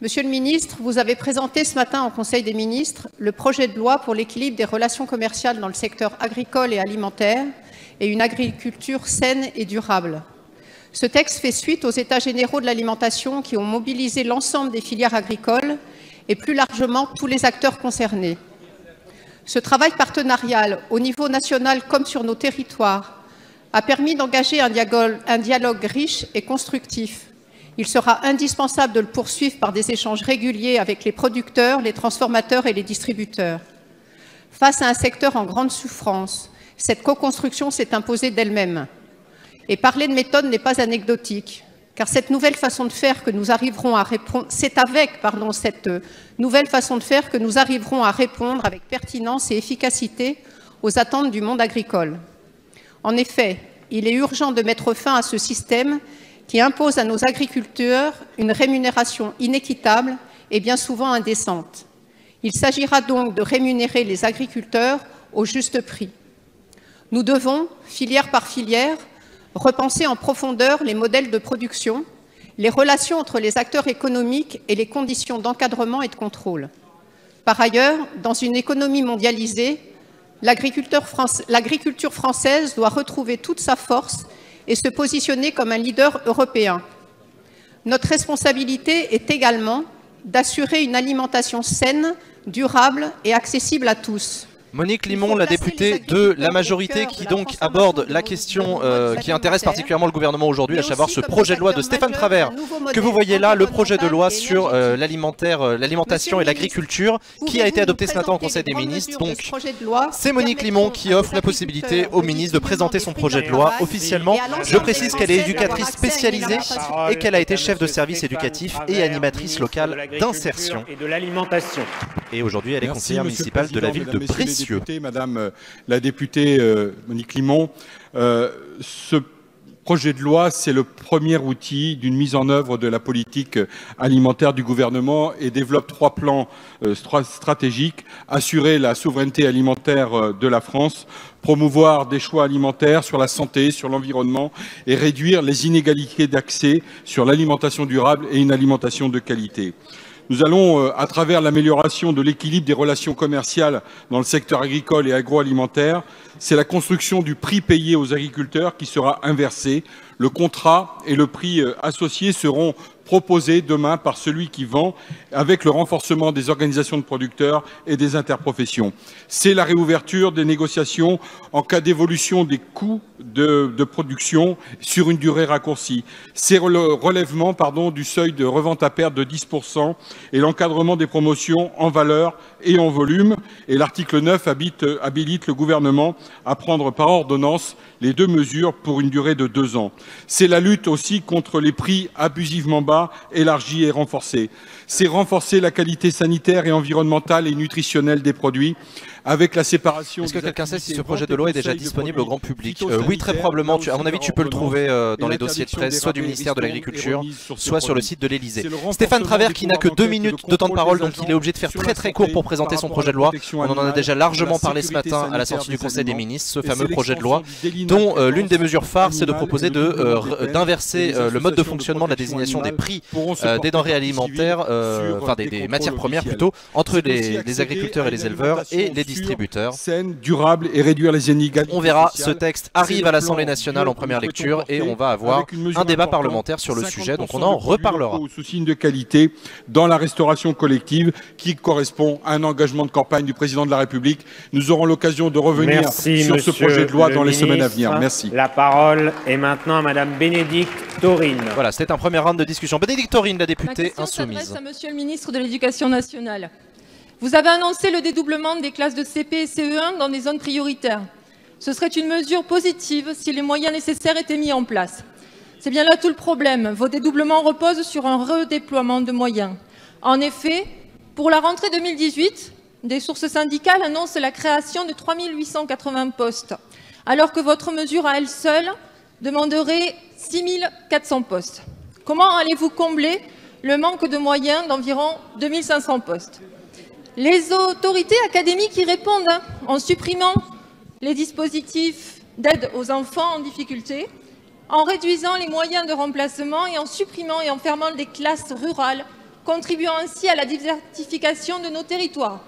Monsieur le ministre, vous avez présenté ce matin en Conseil des ministres le projet de loi pour l'équilibre des relations commerciales dans le secteur agricole et alimentaire et une agriculture saine et durable. Ce texte fait suite aux États généraux de l'alimentation qui ont mobilisé l'ensemble des filières agricoles et plus largement tous les acteurs concernés. Ce travail partenarial, au niveau national comme sur nos territoires, a permis d'engager un dialogue riche et constructif. Il sera indispensable de le poursuivre par des échanges réguliers avec les producteurs, les transformateurs et les distributeurs. Face à un secteur en grande souffrance, cette co-construction s'est imposée d'elle-même. Et parler de méthode n'est pas anecdotique, car cette nouvelle façon de faire que nous arriverons à répondre, c'est avec cette nouvelle façon de faire que nous arriverons à répondre avec pertinence et efficacité aux attentes du monde agricole. En effet, il est urgent de mettre fin à ce système qui impose à nos agriculteurs une rémunération inéquitable et bien souvent indécente. Il s'agira donc de rémunérer les agriculteurs au juste prix. Nous devons, filière par filière, repenser en profondeur les modèles de production, les relations entre les acteurs économiques et les conditions d'encadrement et de contrôle. Par ailleurs, dans une économie mondialisée, l'agriculture française doit retrouver toute sa force et se positionner comme un leader européen. Notre responsabilité est également d'assurer une alimentation saine, durable et accessible à tous. Monique Limon, la députée de la majorité, qui donc aborde la question qui intéresse particulièrement le gouvernement aujourd'hui, à savoir ce projet de loi de Stéphane Travert, que vous voyez là, le projet de loi sur l'alimentation et l'agriculture, qui a été adopté ce matin au Conseil des ministres. Donc, c'est Monique Limon qui offre la possibilité au ministre de présenter son projet de loi officiellement. Je précise qu'elle est éducatrice spécialisée et qu'elle a été chef de service éducatif et animatrice locale d'insertion. Et de l'alimentation. Et aujourd'hui, elle est conseillère municipale de la ville de Brécieux. Madame la députée Monique Limon, ce projet de loi, c'est le premier outil d'une mise en œuvre de la politique alimentaire du gouvernement et développe 3 plans stratégiques: assurer la souveraineté alimentaire de la France, promouvoir des choix alimentaires sur la santé, sur l'environnement et réduire les inégalités d'accès sur l'alimentation durable et une alimentation de qualité. Nous allons, à travers l'amélioration de l'équilibre des relations commerciales dans le secteur agricole et agroalimentaire, c'est la construction du prix payé aux agriculteurs qui sera inversé. Le contrat et le prix associé seront proposés demain par celui qui vend, avec le renforcement des organisations de producteurs et des interprofessions. C'est la réouverture des négociations en cas d'évolution des coûts de production sur une durée raccourcie. C'est le relèvement du seuil de revente à perte de 10% et l'encadrement des promotions en valeur et en volume. Et l'article 9 habilite le gouvernement à prendre par ordonnance les 2 mesures pour une durée de 2 ans. C'est la lutte aussi contre les prix abusivement bas, élargie et renforcée. C'est renforcer la qualité sanitaire et environnementale et nutritionnelle des produits avec la séparation. Est-ce que quelqu'un sait si ce projet de loi est déjà disponible au grand public? Oui, très probablement. À mon avis, tu peux le trouver dans les dossiers de presse, soit du ministère de l'Agriculture, soit sur le site de l'Élysée. Stéphane Travert, qui n'a que 2 minutes de temps de parole, donc il est obligé de faire très court pour présenter son projet de loi. On en a déjà largement parlé ce matin à la sortie du Conseil des ministres, ce fameux projet de loi, dont l'une des mesures phares, c'est de proposer d'inverser le mode de fonctionnement de la désignation des prix des denrées alimentaires, enfin des matières premières plutôt, entre les agriculteurs et les éleveurs et les distributeurs. Saine, durable et réduire les inégalités. On verra, ce texte arrive à l'Assemblée nationale en première lecture et on va avoir un débat parlementaire sur le sujet, donc on en reparlera. Sous signe de qualité dans la restauration collective qui correspond à un engagement de campagne du président de la République. Nous aurons l'occasion de revenir sur ce projet de loi dans les semaines à venir. Merci. La parole est maintenant à Madame Bénédicte Taurine. Voilà, c'était un premier round de discussion. Bénédicte Taurine, la députée insoumise. Ma question s'adresse à Monsieur le ministre de l'Éducation nationale. Vous avez annoncé le dédoublement des classes de CP et CE1 dans des zones prioritaires. Ce serait une mesure positive si les moyens nécessaires étaient mis en place. C'est bien là tout le problème. Vos dédoublements reposent sur un redéploiement de moyens. En effet, pour la rentrée 2018, des sources syndicales annoncent la création de 3 880 postes, alors que votre mesure à elle seule demanderait 6 400 postes. Comment allez-vous combler le manque de moyens d'environ 2 500 postes? Les autorités académiques y répondent en supprimant les dispositifs d'aide aux enfants en difficulté, en réduisant les moyens de remplacement et en supprimant et en fermant des classes rurales, contribuant ainsi à la désertification de nos territoires.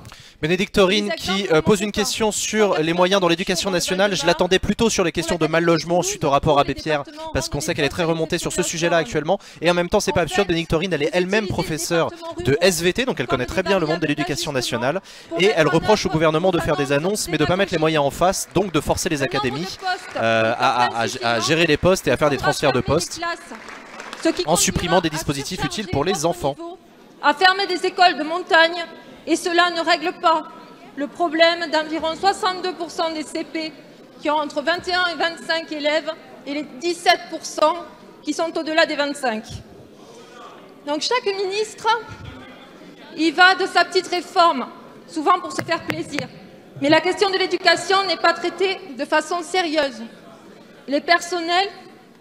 Bénédicte Taurine qui pose une question sur les moyens dans l'éducation nationale. Je l'attendais plutôt sur les questions de mal logement suite au rapport Abbé Pierre, parce qu'on sait qu'elle est très remontée sur ce sujet-là actuellement. Et en même temps, c'est pas absurde, Bénédicte Taurine, elle est elle-même professeure de SVT, donc elle connaît très bien le monde de l'éducation nationale. Et elle reproche au gouvernement de faire des annonces, mais de ne pas mettre les moyens en face, donc de forcer les académies à gérer les postes et à faire des transferts de postes, en supprimant des dispositifs utiles pour les enfants. À fermer des écoles de montagne. Et cela ne règle pas le problème d'environ 62% des CP qui ont entre 21 et 25 élèves et les 17% qui sont au-delà des 25. Donc chaque ministre y va de sa petite réforme, souvent pour se faire plaisir. Mais la question de l'éducation n'est pas traitée de façon sérieuse. Les personnels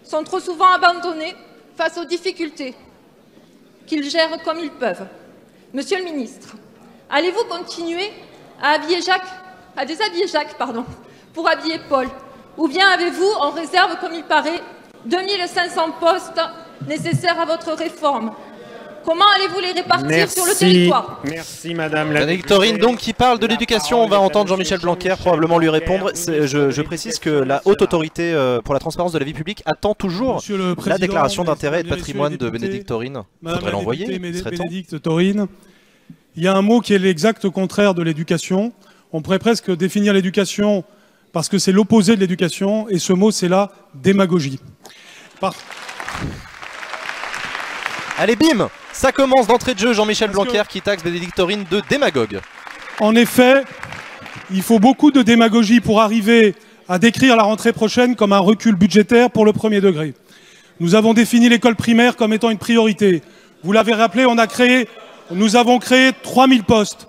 sont trop souvent abandonnés face aux difficultés qu'ils gèrent comme ils peuvent. Monsieur le ministre, allez-vous continuer à déshabiller Jacques pour habiller Paul? Ou bien avez-vous en réserve, comme il paraît, 2500 postes nécessaires à votre réforme? Comment allez-vous les répartir sur le territoire? Merci Madame la Bénédicte Taurine donc qui parle de l'éducation. On va entendre Jean-Michel Blanquer probablement lui répondre. Je précise que la haute autorité pour la transparence de la vie publique attend toujours la déclaration d'intérêt et de patrimoine de Bénédicte Taurine. Il faudrait l'envoyer, Bénédicte Taurine. Il y a un mot qui est l'exact contraire de l'éducation. On pourrait presque définir l'éducation parce que c'est l'opposé de l'éducation, et ce mot, c'est la démagogie. Allez, bim! Ça commence d'entrée de jeu, Jean-Michel Blanquer qui taxe Bénédicte Taurine de démagogue. En effet, il faut beaucoup de démagogie pour arriver à décrire la rentrée prochaine comme un recul budgétaire pour le premier degré. Nous avons défini l'école primaire comme étant une priorité. Vous l'avez rappelé, nous avons créé 3000 postes.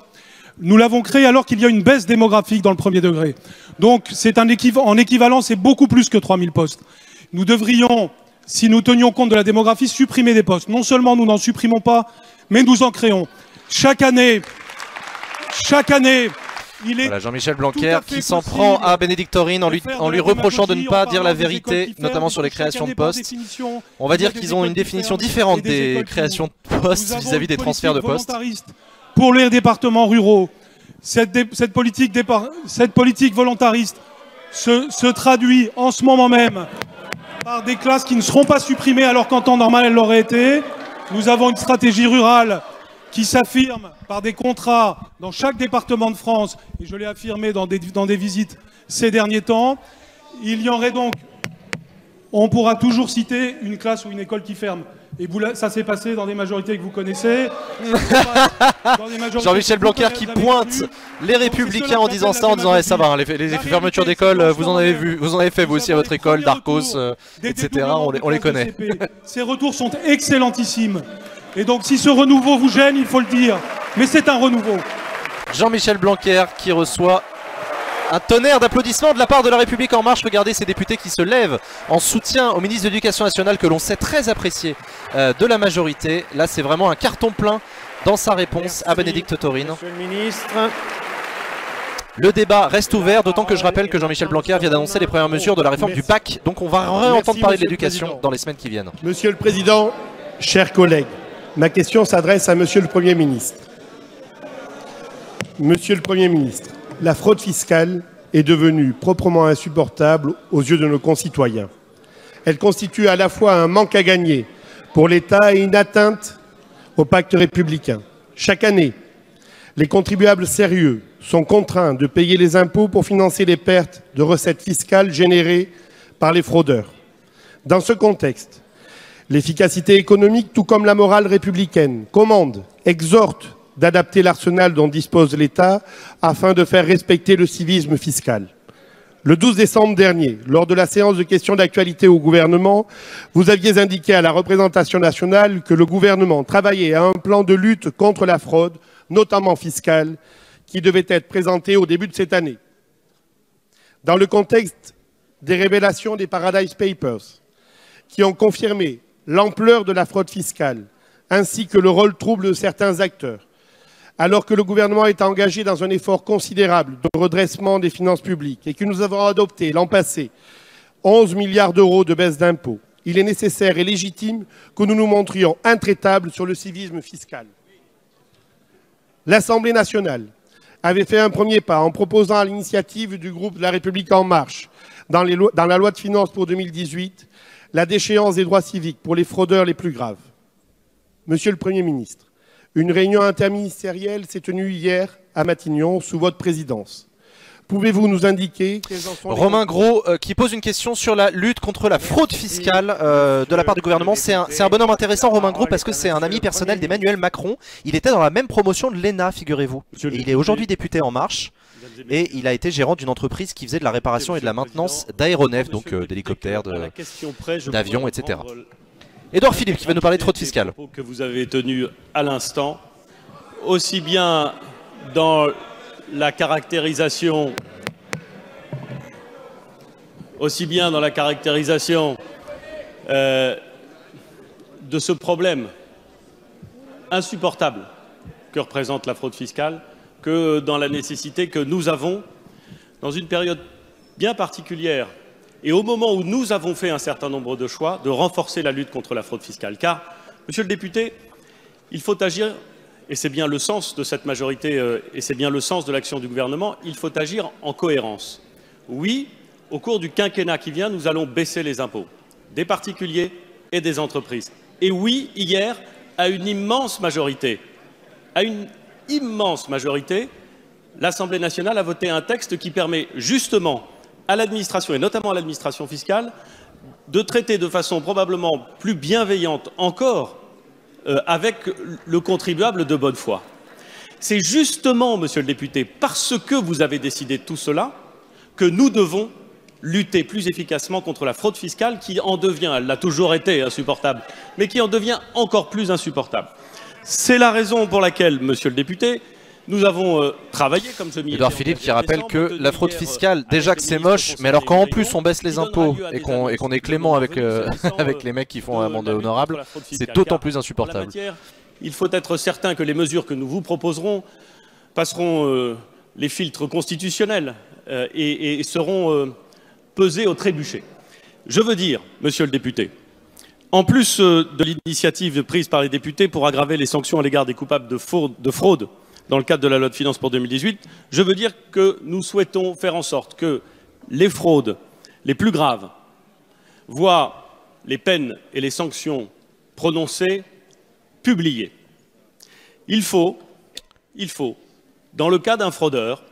Nous l'avons créé alors qu'il y a une baisse démographique dans le premier degré. Donc c'est en équivalent, c'est beaucoup plus que 3000 postes. Nous devrions, si nous tenions compte de la démographie, supprimer des postes. Non seulement nous n'en supprimons pas, mais nous en créons. Chaque année, il est... Voilà, Jean-Michel Blanquer qui s'en prend à Bénédicte Taurine en lui reprochant de ne pas dire la vérité, notamment sur les créations de postes. On va dire qu'ils ont une définition différente des créations de postes vis-à-vis des transferts de postes. Pour les départements ruraux, cette politique volontariste se traduit en ce moment même par des classes qui ne seront pas supprimées alors qu'en temps normal elles l'auraient été. Nous avons une stratégie rurale qui s'affirme par des contrats dans chaque département de France, et je l'ai affirmé dans des visites ces derniers temps. Il y aurait donc, on pourra toujours citer une classe ou une école qui ferme. Et ça s'est passé dans des majorités que vous connaissez. Jean-Michel Blanquer qui pointe les Républicains en disant ça, en disant ça va, les fermetures d'école, vous en avez fait vous aussi à votre école, Darcos, etc. On les connaît. Ces retours sont excellentissimes. Et donc si ce renouveau vous gêne, il faut le dire. Mais c'est un renouveau. Jean-Michel Blanquer qui reçoit un tonnerre d'applaudissements de la part de La République En Marche. Regardez ces députés qui se lèvent en soutien au ministre de l'Éducation nationale que l'on sait très apprécié de la majorité. Là c'est vraiment un carton plein dans sa réponse à Bénédicte Taurine. Monsieur le ministre. Le débat reste ouvert, d'autant que je rappelle que Jean-Michel Blanquer vient d'annoncer les premières mesures de la réforme du bac. Donc on va réentendre parler de l'éducation dans les semaines qui viennent. Monsieur le Président, chers collègues, ma question s'adresse à Monsieur le Premier ministre. Monsieur le Premier ministre, la fraude fiscale est devenue proprement insupportable aux yeux de nos concitoyens. Elle constitue à la fois un manque à gagner pour l'État et une atteinte au pacte républicain. Chaque année, les contribuables sérieux sont contraints de payer les impôts pour financer les pertes de recettes fiscales générées par les fraudeurs. Dans ce contexte, l'efficacité économique, tout comme la morale républicaine, commande, exhorte d'adapter l'arsenal dont dispose l'État afin de faire respecter le civisme fiscal. Le 12 décembre dernier, lors de la séance de questions d'actualité au gouvernement, vous aviez indiqué à la représentation nationale que le gouvernement travaillait à un plan de lutte contre la fraude, notamment fiscale, qui devait être présenté au début de cette année. Dans le contexte des révélations des Paradise Papers, qui ont confirmé l'ampleur de la fraude fiscale, ainsi que le rôle trouble de certains acteurs, alors que le gouvernement est engagé dans un effort considérable de redressement des finances publiques et que nous avons adopté l'an passé 11 milliards d'euros de baisse d'impôts, il est nécessaire et légitime que nous nous montrions intraitables sur le civisme fiscal. L'Assemblée nationale avait fait un premier pas en proposant à l'initiative du groupe de La République En Marche, dans la loi de finances pour 2018, la déchéance des droits civiques pour les fraudeurs les plus graves. Monsieur le Premier ministre, une réunion interministérielle s'est tenue hier à Matignon sous votre présidence. Pouvez-vous nous indiquer quels en sont les... Romain Gros qui pose une question sur la lutte contre la fraude fiscale de la part du gouvernement. C'est un bonhomme intéressant, Romain Gros, parce que c'est un ami personnel d'Emmanuel Macron. Il était dans la même promotion de l'ENA, figurez-vous. Et il est aujourd'hui député En Marche. Et il a été gérant d'une entreprise qui faisait de la réparation et de la maintenance d'aéronefs, donc d'hélicoptères, d'avions, etc. Édouard Philippe qui va nous parler de fraude fiscale. Que vous avez tenu à l'instant, aussi bien dans la caractérisation, de ce problème insupportable que représente la fraude fiscale, que dans la nécessité que nous avons, dans une période bien particulière, et au moment où nous avons fait un certain nombre de choix, de renforcer la lutte contre la fraude fiscale. Car, monsieur le député, il faut agir, et c'est bien le sens de cette majorité, et c'est bien le sens de l'action du gouvernement, il faut agir en cohérence. Oui, au cours du quinquennat qui vient, nous allons baisser les impôts des particuliers et des entreprises. Et oui, hier, à une immense majorité, l'Assemblée nationale a voté un texte qui permet justement à l'administration, et notamment à l'administration fiscale, de traiter de façon probablement plus bienveillante encore avec le contribuable de bonne foi. C'est justement, monsieur le député, parce que vous avez décidé de tout cela, que nous devons lutter plus efficacement contre la fraude fiscale qui en devient, elle l'a toujours été insupportable, mais qui en devient encore plus insupportable. C'est la raison pour laquelle, monsieur le député, nous avons travaillé, comme je m'y Édouard Philippe qui rappelle que la fraude fiscale, déjà que c'est moche, mais alors quand en plus on baisse les impôts et qu'on est clément avec, avec les mecs qui font un mandat honorable, c'est d'autant plus insupportable. Il faut être certain que les mesures que nous vous proposerons passeront les filtres constitutionnels et seront pesées au trébuchet. Je veux dire, monsieur le député, en plus de l'initiative prise par les députés pour aggraver les sanctions à l'égard des coupables de fraude dans le cadre de la loi de finances pour 2018, je veux dire que nous souhaitons faire en sorte que les fraudes les plus graves voient les peines et les sanctions prononcées publiées. Il faut, dans le cas d'un fraudeur,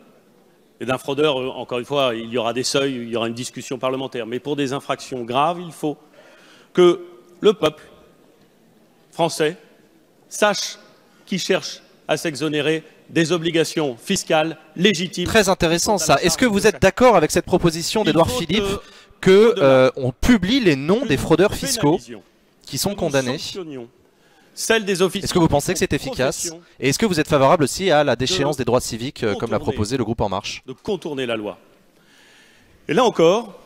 et d'un fraudeur, encore une fois, il y aura des seuils, il y aura une discussion parlementaire, mais pour des infractions graves, il faut que le peuple français sache qui cherche à s'exonérer des obligations fiscales légitimes. Très intéressant ça. Est-ce que vous êtes d'accord avec cette proposition d'Édouard Philippe qu'on publie les noms des fraudeurs fiscaux qui sont condamnés? Est-ce que vous pensez que c'est efficace? Et est-ce que vous êtes favorable aussi à la déchéance des droits civiques comme l'a proposé le groupe En Marche? De contourner la loi. Et là encore,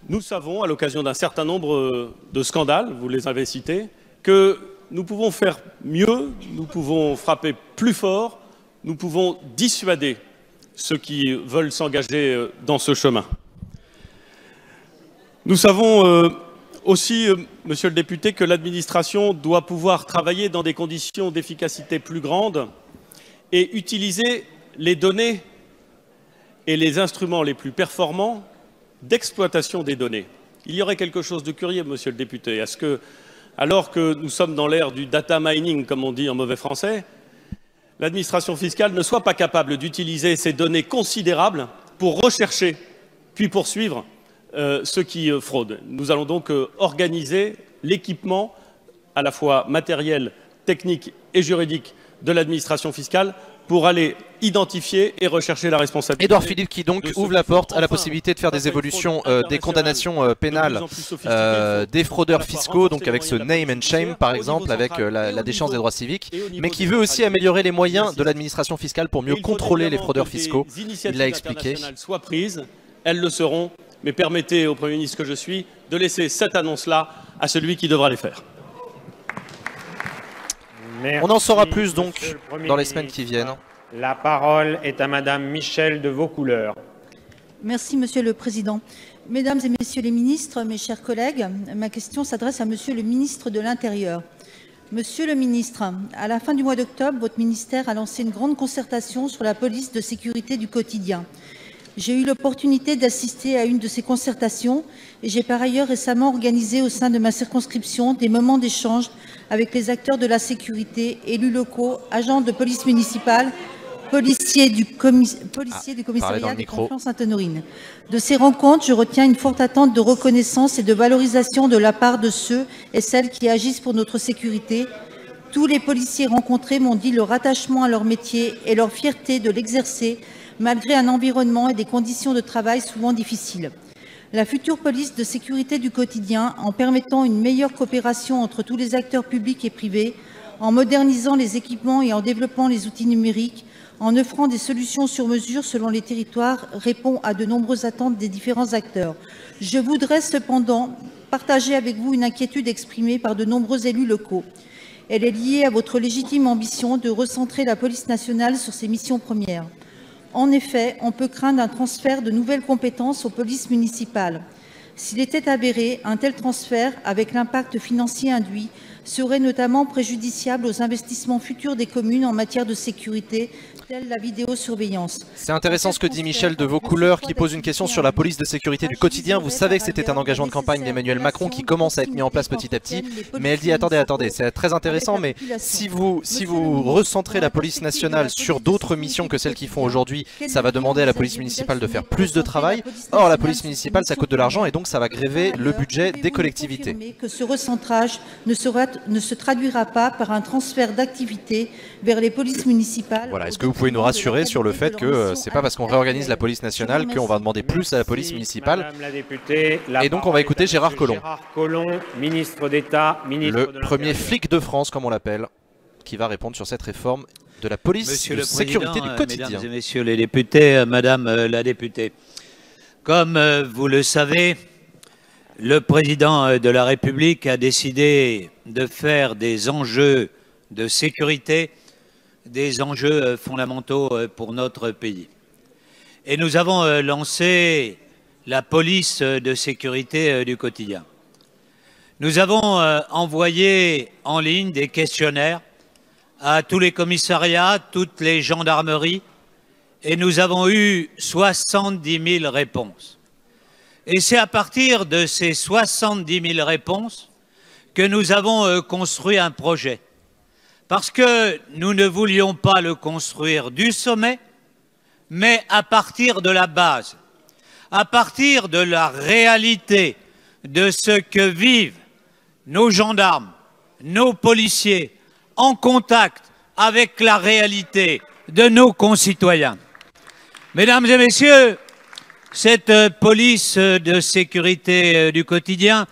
nous savons, à l'occasion d'un certain nombre de scandales, vous les avez cités, que nous pouvons faire mieux, nous pouvons frapper plus fort, nous pouvons dissuader ceux qui veulent s'engager dans ce chemin. Nous savons aussi, monsieur le député, que l'administration doit pouvoir travailler dans des conditions d'efficacité plus grandes et utiliser les données et les instruments les plus performants d'exploitation des données. Il y aurait quelque chose de curieux, monsieur le député, à ce que, alors que nous sommes dans l'ère du data mining, comme on dit en mauvais français, l'administration fiscale ne soit pas capable d'utiliser ces données considérables pour rechercher puis poursuivre ceux qui fraudent. Nous allons donc organiser l'équipement à la fois matériel, technique et juridique de l'administration fiscale pour aller identifier et rechercher la responsabilité. Édouard Philippe qui donc ouvre la porte à la possibilité de faire des évolutions des condamnations pénales des fraudeurs fiscaux, donc avec ce name and shame par exemple, avec la déchéance des droits civiques, mais qui veut aussi améliorer les moyens de l'administration fiscale pour mieux contrôler les fraudeurs fiscaux. Il l'a expliqué. Soient prises, elles le seront, mais permettez au Premier ministre que je suis de laisser cette annonce-là à celui qui devra les faire. Merci, on en saura plus donc dans les semaines qui viennent. La parole est à Madame Michèle de Vaucouleurs. Merci Monsieur le Président. Mesdames et Messieurs les ministres, mes chers collègues, ma question s'adresse à Monsieur le ministre de l'Intérieur. Monsieur le ministre, à la fin du mois d'octobre, votre ministère a lancé une grande concertation sur la police de sécurité du quotidien. J'ai eu l'opportunité d'assister à une de ces concertations et j'ai par ailleurs récemment organisé au sein de ma circonscription des moments d'échange avec les acteurs de la sécurité, élus locaux, agents de police municipale, policiers du commissariat de Conflans-Sainte-Honorine. De ces rencontres, je retiens une forte attente de reconnaissance et de valorisation de la part de ceux et celles qui agissent pour notre sécurité. Tous les policiers rencontrés m'ont dit leur attachement à leur métier et leur fierté de l'exercer malgré un environnement et des conditions de travail souvent difficiles. La future police de sécurité du quotidien, en permettant une meilleure coopération entre tous les acteurs publics et privés, en modernisant les équipements et en développant les outils numériques, en offrant des solutions sur mesure selon les territoires, répond à de nombreuses attentes des différents acteurs. Je voudrais cependant partager avec vous une inquiétude exprimée par de nombreux élus locaux. Elle est liée à votre légitime ambition de recentrer la police nationale sur ses missions premières. En effet, on peut craindre un transfert de nouvelles compétences aux polices municipales. S'il était avéré, un tel transfert, avec l'impact financier induit, serait notamment préjudiciable aux investissements futurs des communes en matière de sécurité, La vidéosurveillance. C'est intéressant ce que dit Michel de Vaucouleurs qui pose une question sur la police de sécurité du quotidien. Vous savez que c'était un engagement de campagne d'Emmanuel Macron qui commence à être mis en place petit à petit. Mais elle dit attendez, c'est très intéressant, mais si vous recentrez la police nationale sur d'autres missions que celles qu'ils font aujourd'hui, ça va demander à la police municipale de faire plus de travail. Or la police municipale ça coûte de l'argent et donc ça va gréver le budget des collectivités. Que ce recentrage ne se traduira pas par un transfert d'activité vers les polices municipales. Voilà, est-ce que vous pouvez nous rassurer sur le fait que c'est pas parce qu'on réorganise la police nationale qu'on va demander plus à la police municipale? Madame la députée, et donc on va écouter Gérard Collomb. Gérard Collomb, ministre d'État, ministre le de premier flic de France, comme on l'appelle, qui va répondre sur cette réforme de la police Monsieur de le sécurité Président, du quotidien. Mesdames et messieurs les députés, Madame la députée, comme vous le savez, le Président de la République a décidé de faire des enjeux de sécurité des enjeux fondamentaux pour notre pays. Et nous avons lancé la police de sécurité du quotidien. Nous avons envoyé en ligne des questionnaires à tous les commissariats, toutes les gendarmeries, et nous avons eu 70 000 réponses. Et c'est à partir de ces 70 000 réponses que nous avons construit un projet. Parce que nous ne voulions pas le construire du sommet, mais à partir de la base, à partir de la réalité de ce que vivent nos gendarmes, nos policiers, en contact avec la réalité de nos concitoyens. Mesdames et messieurs, cette police de sécurité du quotidien,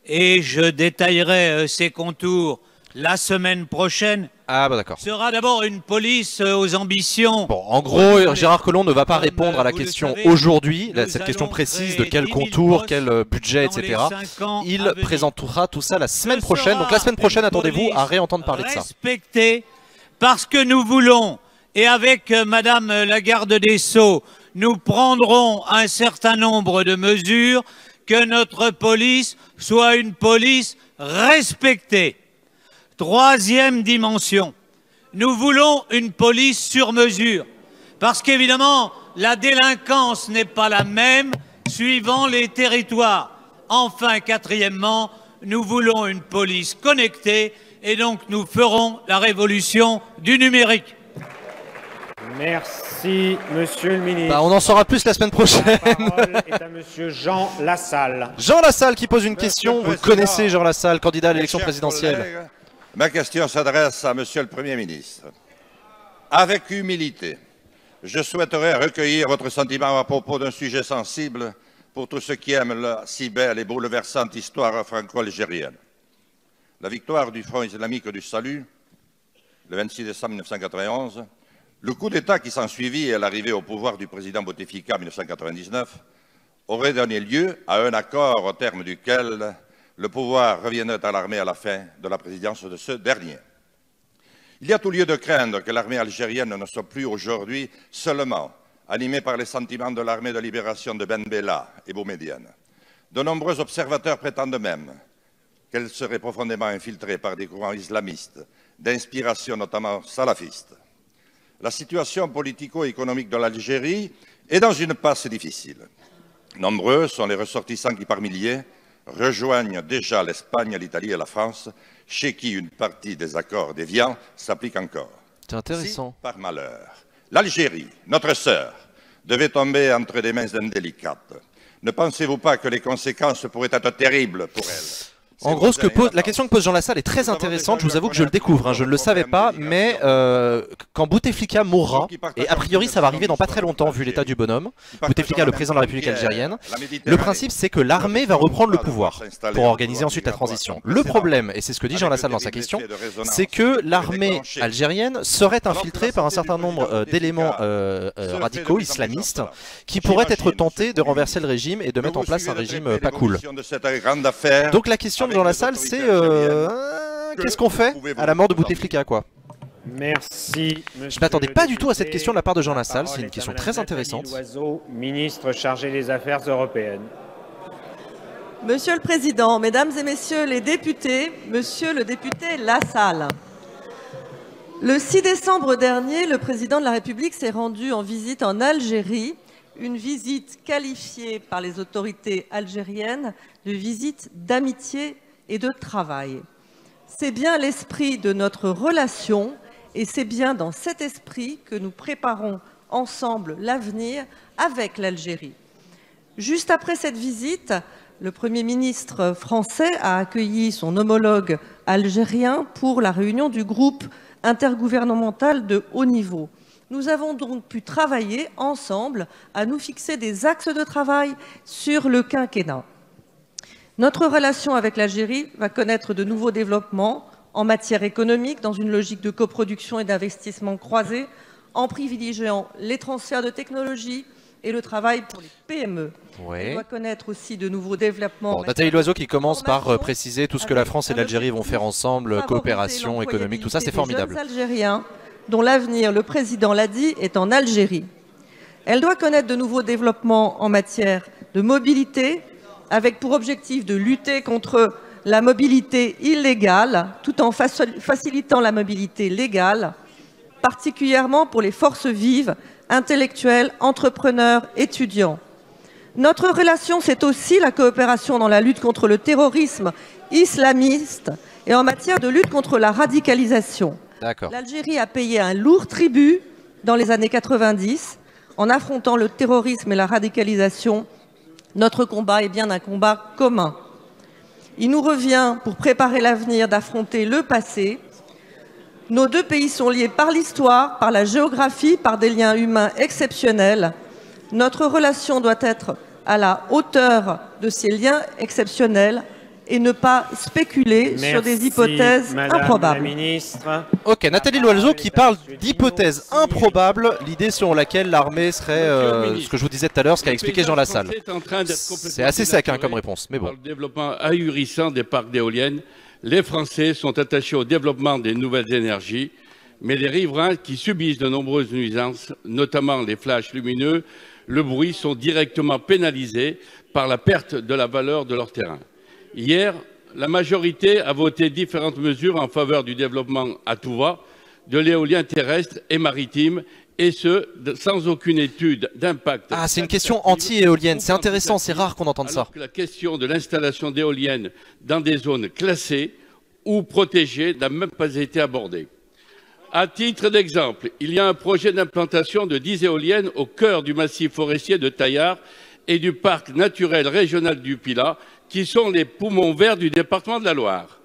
et je détaillerai ses contours la semaine prochaine, sera d'abord une police aux ambitions. Bon, en gros, Gérard Collomb ne va pas répondre à la question aujourd'hui, cette question précise de quel contour, quel budget, etc. Il présentera tout ça la semaine prochaine. Donc la semaine prochaine, attendez-vous à réentendre parler de ça. Respecter, parce que nous voulons, et avec Madame la garde des Sceaux, nous prendrons un certain nombre de mesures, que notre police soit une police respectée. Troisième dimension, nous voulons une police sur mesure, parce qu'évidemment, la délinquance n'est pas la même suivant les territoires. Enfin, quatrièmement, nous voulons une police connectée, et donc nous ferons la révolution du numérique. Merci, Monsieur le ministre. On en saura plus la semaine prochaine. La parole est à Monsieur Jean Lassalle. Jean Lassalle qui pose une question. Vous connaissez Jean Lassalle, candidat à l'élection présidentielle. Collègues, ma question s'adresse à Monsieur le Premier ministre. Avec humilité, je souhaiterais recueillir votre sentiment à propos d'un sujet sensible pour tous ceux qui aiment la si belle et bouleversante histoire franco-algérienne. La victoire du Front islamique du Salut, le 26 décembre 1991, le coup d'État qui s'ensuivit et l'arrivée au pouvoir du président Bouteflika en 1999 aurait donné lieu à un accord au terme duquel le pouvoir reviendrait à l'armée à la fin de la présidence de ce dernier. Il y a tout lieu de craindre que l'armée algérienne ne soit plus aujourd'hui seulement animée par les sentiments de l'armée de libération de Ben Bella et Boumedienne. De nombreux observateurs prétendent même qu'elle serait profondément infiltrée par des courants islamistes, d'inspiration notamment salafiste. La situation politico-économique de l'Algérie est dans une passe difficile. Nombreux sont les ressortissants qui, par milliers, rejoignent déjà l'Espagne, l'Italie et la France, chez qui une partie des accords déviants s'applique encore. C'est intéressant. Si, par malheur, l'Algérie, notre sœur, devait tomber entre des mains indélicates, ne pensez-vous pas que les conséquences pourraient être terribles pour elle? En gros, la question que pose Jean Lassalle est très intéressante. Je vous avoue que je le découvre, je ne le savais pas, mais quand Bouteflika mourra, et a priori ça va arriver dans pas très longtemps vu l'état du bonhomme, Bouteflika, le président de la République algérienne, le principe c'est que l'armée va reprendre le pouvoir pour organiser ensuite la transition. Le problème, et c'est ce que dit Jean Lassalle dans sa question, c'est que l'armée algérienne serait infiltrée par un certain nombre d'éléments radicaux, islamistes, qui pourraient être tentés de renverser le régime et de mettre en place un régime pas cool. Donc la question de Jean Lassalle, c'est qu'est-ce qu'on fait à la mort de Bouteflika, quoi? Merci. Je m'attendais pas du tout à cette question de la part de Jean Lassalle, c'est une question très intéressante. Loiseau, ministre chargé des Affaires européennes. Monsieur le Président, Mesdames et Messieurs les députés, Monsieur le député Lassalle, Le 6 décembre dernier, le président de la République s'est rendu en visite en Algérie, une visite qualifiée par les autorités algériennes de visite d'amitié et de travail. C'est bien l'esprit de notre relation et c'est bien dans cet esprit que nous préparons ensemble l'avenir avec l'Algérie. Juste après cette visite, le Premier ministre français a accueilli son homologue algérien pour la réunion du groupe intergouvernemental de haut niveau. Nous avons donc pu travailler ensemble à nous fixer des axes de travail sur le quinquennat. Notre relation avec l'Algérie va connaître de nouveaux développements en matière économique dans une logique de coproduction et d'investissement croisés, en privilégiant les transferts de technologies et le travail pour les PME. Ouais. On doit connaître aussi de nouveaux développements. Bon, Nathalie Loiseau qui commence par préciser tout ce que la France et l'Algérie vont faire ensemble, coopération économique, tout ça c'est formidable. Les jeunes Algériens dont l'avenir, le président l'a dit, est en Algérie. Elle doit connaître de nouveaux développements en matière de mobilité, avec pour objectif de lutter contre la mobilité illégale, tout en facilitant la mobilité légale, particulièrement pour les forces vives, intellectuels, entrepreneurs, étudiants. Notre relation, c'est aussi la coopération dans la lutte contre le terrorisme islamiste et en matière de lutte contre la radicalisation. L'Algérie a payé un lourd tribut dans les années 90 en affrontant le terrorisme et la radicalisation. Notre combat est bien un combat commun. Il nous revient, pour préparer l'avenir, d'affronter le passé. Nos deux pays sont liés par l'histoire, par la géographie, par des liens humains exceptionnels. Notre relation doit être à la hauteur de ces liens exceptionnels et ne pas spéculer sur des hypothèses improbables. La ministre. Ok, Nathalie Loiseau qui parle d'hypothèses improbables, l'idée selon laquelle l'armée serait, ce que je vous disais tout à l'heure, ce qu'a expliqué Jean Lassalle. C'est assez sec hein, comme réponse, mais bon. Le développement ahurissant des parcs d'éoliennes, les Français sont attachés au développement des nouvelles énergies, mais les riverains qui subissent de nombreuses nuisances, notamment les flashs lumineux, le bruit, sont directement pénalisés par la perte de la valeur de leur terrain. Hier, la majorité a voté différentes mesures en faveur du développement à tout va de l'éolien terrestre et maritime, et ce, sans aucune étude d'impact. Ah, c'est une question anti-éolienne, c'est intéressant, c'est rare qu'on entende ça. Alors que la question de l'installation d'éoliennes dans des zones classées ou protégées n'a même pas été abordée. À titre d'exemple, il y a un projet d'implantation de 10 éoliennes au cœur du massif forestier de Taillard et du parc naturel régional du Pilat, qui sont les poumons verts du département de la Loire.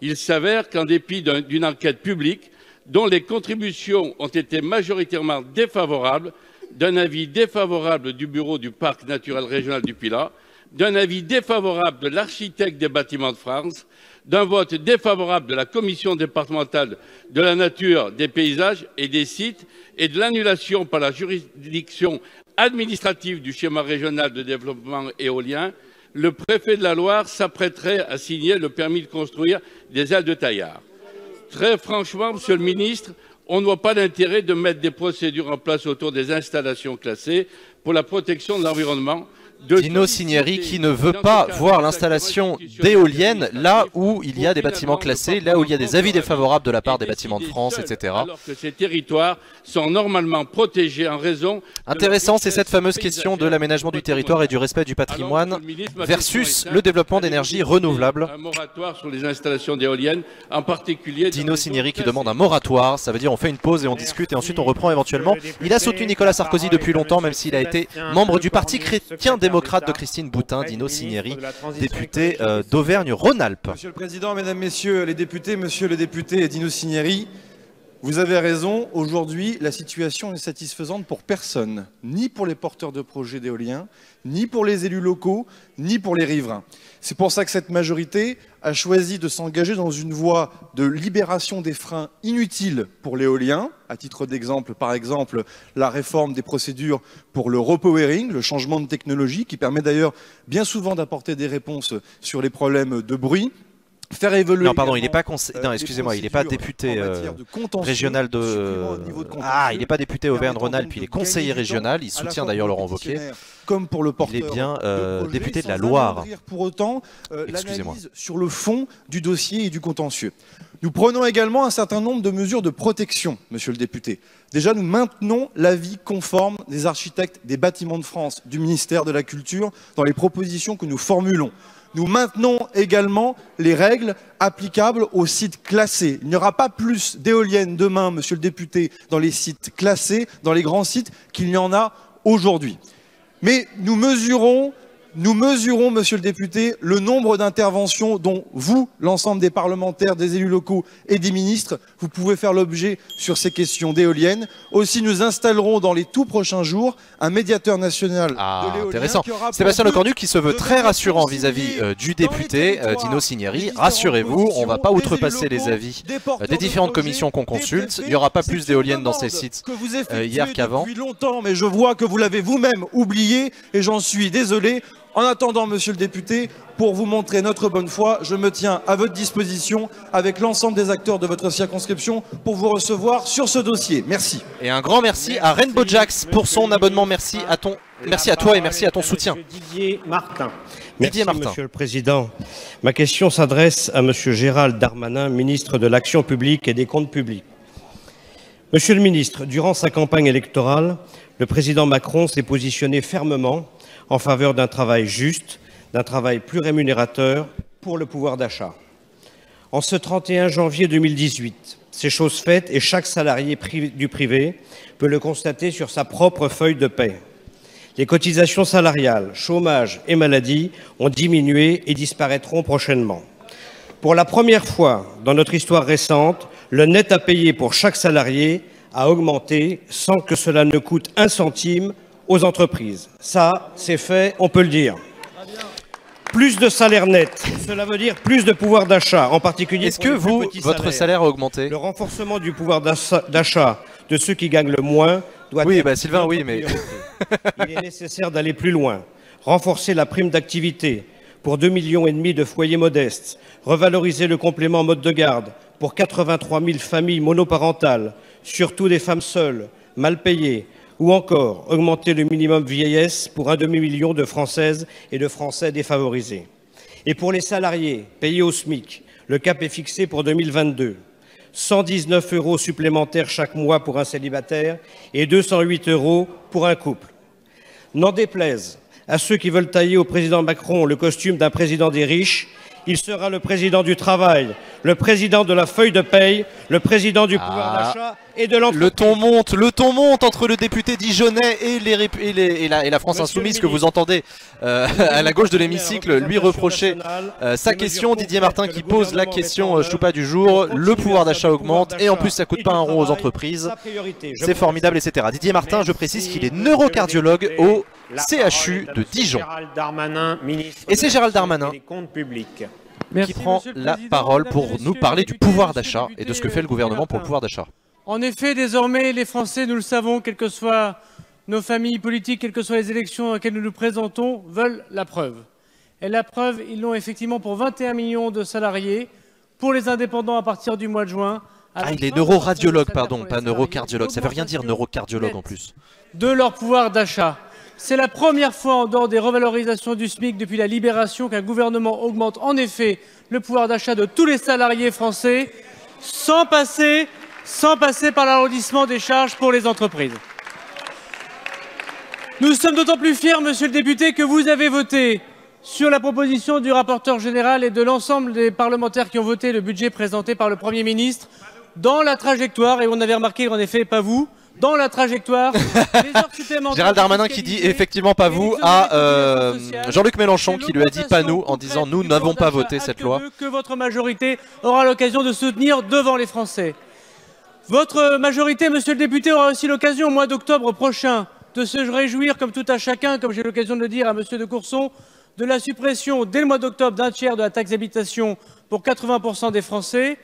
Il s'avère qu'en dépit d'une enquête publique dont les contributions ont été majoritairement défavorables, d'un avis défavorable du bureau du parc naturel régional du Pilat, d'un avis défavorable de l'architecte des bâtiments de France, d'un vote défavorable de la commission départementale de la nature, des paysages et des sites et de l'annulation par la juridiction administrative du schéma régional de développement éolien, le préfet de la Loire s'apprêterait à signer le permis de construire des ailes de Taillard. Très franchement, Monsieur le ministre, on ne voit pas l'intérêt de mettre des procédures en place autour des installations classées pour la protection de l'environnement. Dino Cinieri qui ne veut pas voir l'installation d'éoliennes là où il y a des bâtiments classés, là où il y a des avis défavorables de la part des bâtiments de France, etc. Alors que ces territoires sont normalement protégés en raison... Intéressant, c'est cette fameuse question de l'aménagement du territoire et du respect du patrimoine versus le développement d'énergies renouvelables. Un moratoire sur les installations d'éoliennes, en particulier... Dino Cinieri qui demande un moratoire, ça veut dire on fait une pause et on discute et ensuite on reprend éventuellement. Il a soutenu Nicolas Sarkozy depuis longtemps, même s'il a été membre du parti chrétien démocrate de Christine Boutin. Dino Cinieri, député d'Auvergne-Rhône-Alpes. Monsieur le Président, Mesdames, Messieurs les députés, Monsieur le député Dino Cinieri, vous avez raison, aujourd'hui la situation n'est satisfaisante pour personne, ni pour les porteurs de projets d'éolien, ni pour les élus locaux, ni pour les riverains. C'est pour ça que cette majorité a choisi de s'engager dans une voie de libération des freins inutiles pour l'éolien. À titre d'exemple, par exemple, la réforme des procédures pour le repowering, le changement de technologie, qui permet d'ailleurs bien souvent d'apporter des réponses sur les problèmes de bruit. faire évoluer. Non, pardon, il n'est pas non, excusez-moi, il n'est pas député régional de. Ah, il n'est pas député Auvergne-Rhône-Alpes, puis il est conseiller régional. Il soutient d'ailleurs Laurent Wauquiez. Comme pour le porteur. Il est bien député de la Loire. Pour autant, l'analyse sur le fond du dossier et du contentieux. Nous prenons également un certain nombre de mesures de protection, monsieur le député. Déjà, nous maintenons l'avis conforme des architectes des Bâtiments de France, du ministère de la Culture, dans les propositions que nous formulons. Nous maintenons également les règles applicables aux sites classés. Il n'y aura pas plus d'éoliennes demain, monsieur le député, dans les sites classés, dans les grands sites, qu'il n'y en a aujourd'hui. Mais nous mesurons, monsieur le député, le nombre d'interventions dont vous, l'ensemble des parlementaires, des élus locaux et des ministres, vous pouvez faire l'objet sur ces questions d'éoliennes. Aussi, nous installerons dans les tout prochains jours un médiateur national de l'éolien. Intéressant. Sébastien Lecornu qui se veut très rassurant vis-à-vis du député Dino Cinieri. Rassurez-vous, on ne va pas outrepasser les avis des différentes commissions qu'on consulte. Il n'y aura pas plus d'éoliennes dans ces sites hier qu'avant. Depuis longtemps, mais je vois que vous l'avez vous-même oublié et j'en suis désolé. En attendant, monsieur le député, pour vous montrer notre bonne foi, je me tiens à votre disposition avec l'ensemble des acteurs de votre circonscription pour vous recevoir sur ce dossier. Merci. Et un grand merci à Rainbow Jax pour son abonnement. Merci à toi et merci à ton soutien. Didier Martin. Merci, Monsieur le Président. Ma question s'adresse à Monsieur Gérald Darmanin, ministre de l'Action publique et des Comptes publics. Monsieur le ministre, durant sa campagne électorale, le président Macron s'est positionné fermement en faveur d'un travail juste, d'un travail plus rémunérateur pour le pouvoir d'achat. En ce 31 janvier 2018, c'est chose faite et chaque salarié du privé peut le constater sur sa propre feuille de paie. Les cotisations salariales, chômage et maladie ont diminué et disparaîtront prochainement. Pour la première fois dans notre histoire récente, le net à payer pour chaque salarié a augmenté sans que cela ne coûte un centime aux entreprises. Ça, c'est fait, on peut le dire. Plus de salaire net, cela veut dire plus de pouvoir d'achat, en particulier. Est-ce que votre salaire a augmenté? Le renforcement du pouvoir d'achat de ceux qui gagnent le moins doit être Sylvain, oui, mais il est nécessaire d'aller plus loin. Renforcer la prime d'activité pour 2,5 millions de foyers modestes, revaloriser le complément mode de garde pour 83 000 familles monoparentales, surtout des femmes seules, mal payées, ou encore augmenter le minimum vieillesse pour 1 demi-million de Françaises et de Français défavorisés. Et pour les salariés payés au SMIC, le cap est fixé pour 2022. 119 € supplémentaires chaque mois pour un célibataire et 208 € pour un couple. N'en déplaise à ceux qui veulent tailler au président Macron le costume d'un président des riches, il sera le président du travail, le président de la feuille de paye, le président du pouvoir d'achat et de l'entreprise. Le ton monte entre le député dijonnais et la France Insoumise que vous entendez à la gauche de l'hémicycle lui reprocher sa question. Didier Martin qui pose la question choupa du jour. Le pouvoir d'achat augmente et en plus ça coûte pas un rond aux entreprises. C'est formidable, etc. Didier Martin, je précise qu'il est neurocardiologue au CHU de Dijon. Et c'est Gérald Darmanin qui prend la parole pour nous parler du pouvoir d'achat et de ce que fait le gouvernement pour le pouvoir d'achat. En effet, désormais, les Français, nous le savons, quelles que soient nos familles politiques, quelles que soient les élections dans lesquelles nous nous présentons, veulent la preuve. Et la preuve, ils l'ont effectivement pour 21 millions de salariés, pour les indépendants à partir du mois de juin. Ah, il est neuroradiologue, pardon, pas neurocardiologue. Ça veut rien dire neurocardiologue en plus. De leur pouvoir d'achat. C'est la première fois en dehors des revalorisations du SMIC depuis la Libération qu'un gouvernement augmente en effet le pouvoir d'achat de tous les salariés français sans passer par l'arrondissement des charges pour les entreprises. Nous sommes d'autant plus fiers, monsieur le député, que vous avez voté sur la proposition du rapporteur général et de l'ensemble des parlementaires qui ont voté le budget présenté par le Premier ministre dans la trajectoire, et on avait remarqué en effet, pas vous, dans la trajectoire, les heures supplémentaires. Gérald Darmanin qui dit effectivement pas vous à Jean-Luc Mélenchon qui lui a dit pas nous en disant nous n'avons pas voté cette loi. Que votre majorité aura l'occasion de soutenir devant les Français. Votre majorité, monsieur le député, aura aussi l'occasion au mois d'octobre prochain de se réjouir comme tout à chacun, comme j'ai l'occasion de le dire à monsieur de Courson, de la suppression dès le mois d'octobre d'un tiers de la taxe d'habitation pour 80% des Français.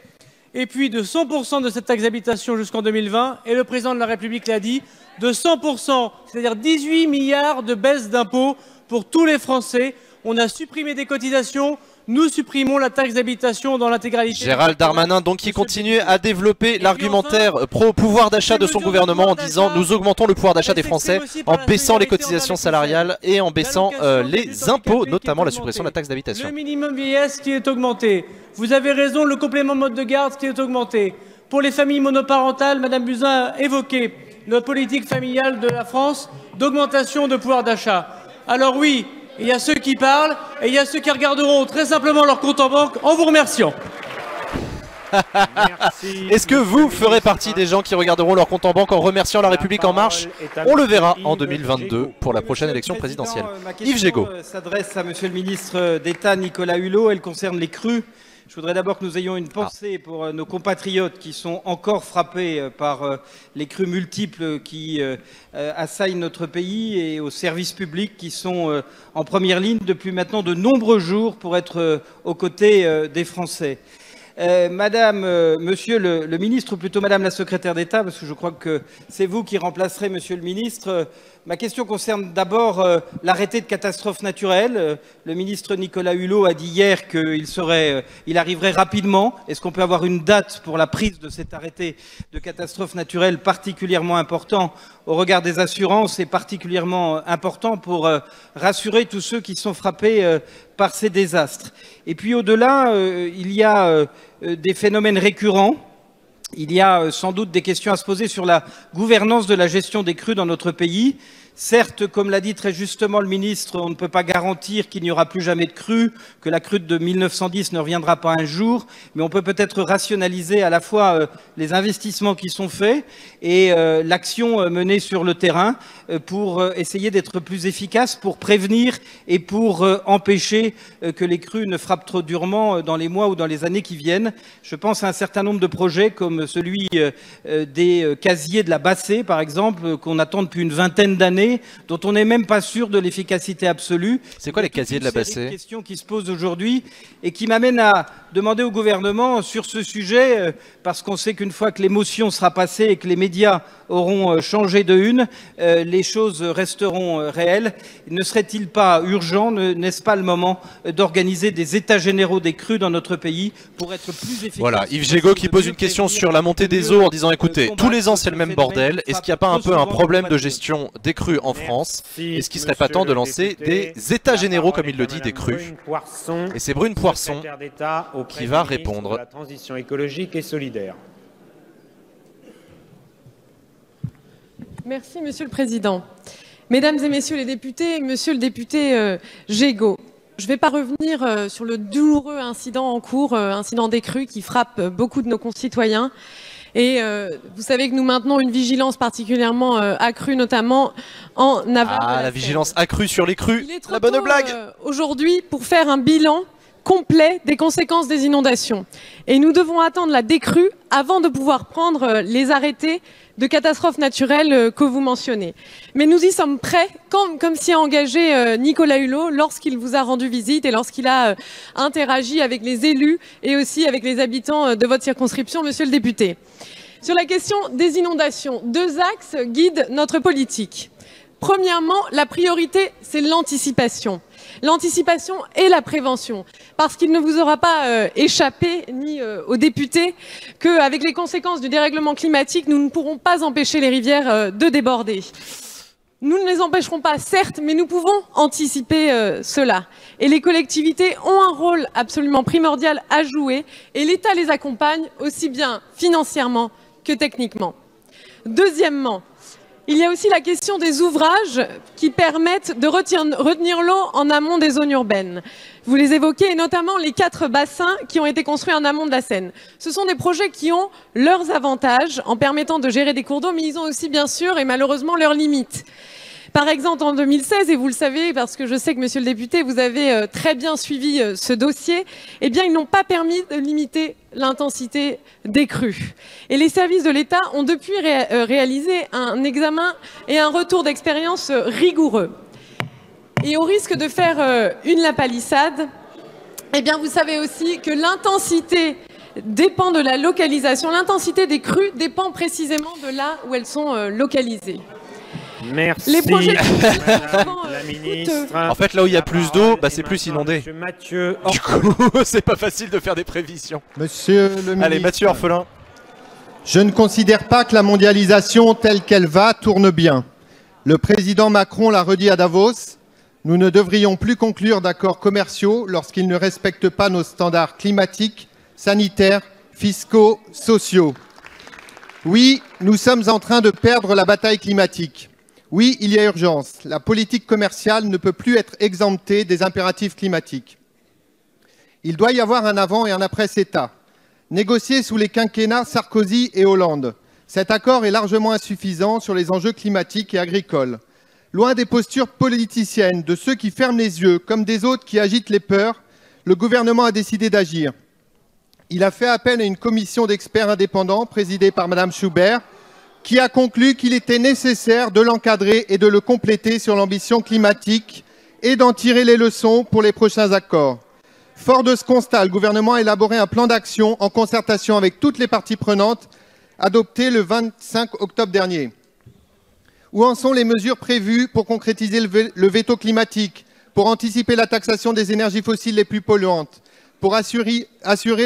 Et puis de 100% de cette taxe d'habitation jusqu'en 2020, et le président de la République l'a dit, de 100%, c'est-à-dire 18 milliards de baisse d'impôts pour tous les Français. On a supprimé des cotisations nous supprimons la taxe d'habitation dans l'intégralité. Gérald Darmanin, donc, qui continue à développer l'argumentaire pro-pouvoir d'achat de son gouvernement en disant nous augmentons le pouvoir d'achat des Français en baissant les cotisations salariales et en baissant les impôts, notamment la suppression de la taxe d'habitation. Le minimum vieillesse qui est augmenté. Vous avez raison, le complément mode de garde qui est augmenté. Pour les familles monoparentales, Madame Buzyn a évoqué notre politique familiale de la France d'augmentation de pouvoir d'achat. Alors oui, il y a ceux qui parlent et il y a ceux qui regarderont très simplement leur compte en banque en vous remerciant. Est-ce que vous ferez partie des gens qui regarderont leur compte en banque en remerciant La République En Marche? On le verra en 2022 pour la prochaine élection présidentielle. Yves Gégaud. S'adresse à Monsieur le ministre d'État Nicolas Hulot. Elle concerne les crues. Je voudrais d'abord que nous ayons une pensée pour nos compatriotes qui sont encore frappés par les crues multiples qui assaillent notre pays et aux services publics qui sont en première ligne depuis maintenant de nombreux jours pour être aux côtés des Français. Monsieur le ministre, ou plutôt Madame la secrétaire d'État, parce que je crois que c'est vous qui remplacerez Monsieur le ministre. Ma question concerne d'abord l'arrêté de catastrophe naturelle. Le ministre Nicolas Hulot a dit hier qu'il arriverait rapidement. Est-ce qu'on peut avoir une date pour la prise de cet arrêté de catastrophe naturelle particulièrement important au regard des assurances et particulièrement important pour rassurer tous ceux qui sont frappés par ces désastres? Et puis au-delà, il y a des phénomènes récurrents. Il y a sans doute des questions à se poser sur la gouvernance de la gestion des crues dans notre pays. Certes, comme l'a dit très justement le ministre, on ne peut pas garantir qu'il n'y aura plus jamais de crue, que la crue de 1910 ne reviendra pas un jour, mais on peut peut-être rationaliser à la fois les investissements qui sont faits et l'action menée sur le terrain pour essayer d'être plus efficace, pour prévenir et pour empêcher que les crues ne frappent trop durement dans les mois ou dans les années qui viennent. Je pense à un certain nombre de projets comme celui des casiers de la Bassée, par exemple, qu'on attend depuis une vingtaine d'années, dont on n'est même pas sûr de l'efficacité absolue. C'est quoi les casiers de la Bassée? Une question qui se pose aujourd'hui et qui m'amène à demander au gouvernement sur ce sujet, parce qu'on sait qu'une fois que l'émotion sera passée et que les médias auront changé de une, les choses resteront réelles. Ne serait-il pas urgent, n'est-ce pas le moment d'organiser des états généraux des crues dans notre pays pour être plus efficace? Voilà, Yves Gégaud qui pose une question sur la montée des eaux en disant écoutez, tous les ans c'est le même bordel, est-ce qu'il n'y a pas un peu un problème de gestion des crues en France? Est-ce qu'il ne serait pas temps de lancer des états généraux, comme il le dit, des crues? Et c'est Brune Poirson qui va répondre. La transition écologique et solidaire. Merci, Monsieur le Président. Mesdames et Messieurs les députés, Monsieur le député Gégaud, je ne vais pas revenir sur le douloureux incident en cours, incident des crues qui frappe beaucoup de nos concitoyens. Et vous savez que nous maintenons une vigilance particulièrement accrue, notamment en aval. Ah, la vigilance accrue sur les crues, la bonne blague. Aujourd'hui, pour faire un bilan complet des conséquences des inondations. Et nous devons attendre la décrue avant de pouvoir prendre les arrêtés de catastrophes naturelles que vous mentionnez. Mais nous y sommes prêts, comme s'y a engagé Nicolas Hulot lorsqu'il vous a rendu visite et lorsqu'il a interagi avec les élus et aussi avec les habitants de votre circonscription, monsieur le député. Sur la question des inondations, 2 axes guident notre politique. Premièrement, la priorité, c'est l'anticipation. L'anticipation et la prévention. Parce qu'il ne vous aura pas échappé, ni aux députés, qu'avec les conséquences du dérèglement climatique, nous ne pourrons pas empêcher les rivières de déborder. Nous ne les empêcherons pas, certes, mais nous pouvons anticiper cela. Et les collectivités ont un rôle absolument primordial à jouer, et l'État les accompagne aussi bien financièrement que techniquement. Deuxièmement, il y a aussi la question des ouvrages qui permettent de retenir l'eau en amont des zones urbaines. Vous les évoquez, et notamment les 4 bassins qui ont été construits en amont de la Seine. Ce sont des projets qui ont leurs avantages en permettant de gérer des cours d'eau, mais ils ont aussi bien sûr et malheureusement leurs limites. Par exemple, en 2016, et vous le savez parce que je sais que, monsieur le député, vous avez très bien suivi ce dossier, eh bien, ils n'ont pas permis de limiter l'intensité des crues. Et les services de l'État ont depuis réalisé un examen et un retour d'expérience rigoureux. Et au risque de faire une lapalissade, eh bien, vous savez aussi que l'intensité dépend de la localisation. L'intensité des crues dépend précisément de là où elles sont localisées. Merci. Les projets Madame la ministre. En fait, là où il y a plus d'eau, bah, c'est plus inondé. Monsieur Mathieu. Du coup, c'est pas facile de faire des prévisions. Monsieur le ministre. Allez, Mathieu Orphelin. Je ne considère pas que la mondialisation telle qu'elle va tourne bien. Le président Macron l'a redit à Davos. Nous ne devrions plus conclure d'accords commerciaux lorsqu'ils ne respectent pas nos standards climatiques, sanitaires, fiscaux, sociaux. Oui, nous sommes en train de perdre la bataille climatique. Oui, il y a urgence. La politique commerciale ne peut plus être exemptée des impératifs climatiques. Il doit y avoir un avant et un après CETA. Négocié sous les quinquennats Sarkozy et Hollande, cet accord est largement insuffisant sur les enjeux climatiques et agricoles. Loin des postures politiciennes, de ceux qui ferment les yeux, comme des autres qui agitent les peurs, le gouvernement a décidé d'agir. Il a fait appel à une commission d'experts indépendants présidée par Mme Schubert, qui a conclu qu'il était nécessaire de l'encadrer et de le compléter sur l'ambition climatique et d'en tirer les leçons pour les prochains accords. Fort de ce constat, le gouvernement a élaboré un plan d'action en concertation avec toutes les parties prenantes, adopté le 25 octobre dernier. Où en sont les mesures prévues pour concrétiser le veto climatique, pour anticiper la taxation des énergies fossiles les plus polluantes, pour assurer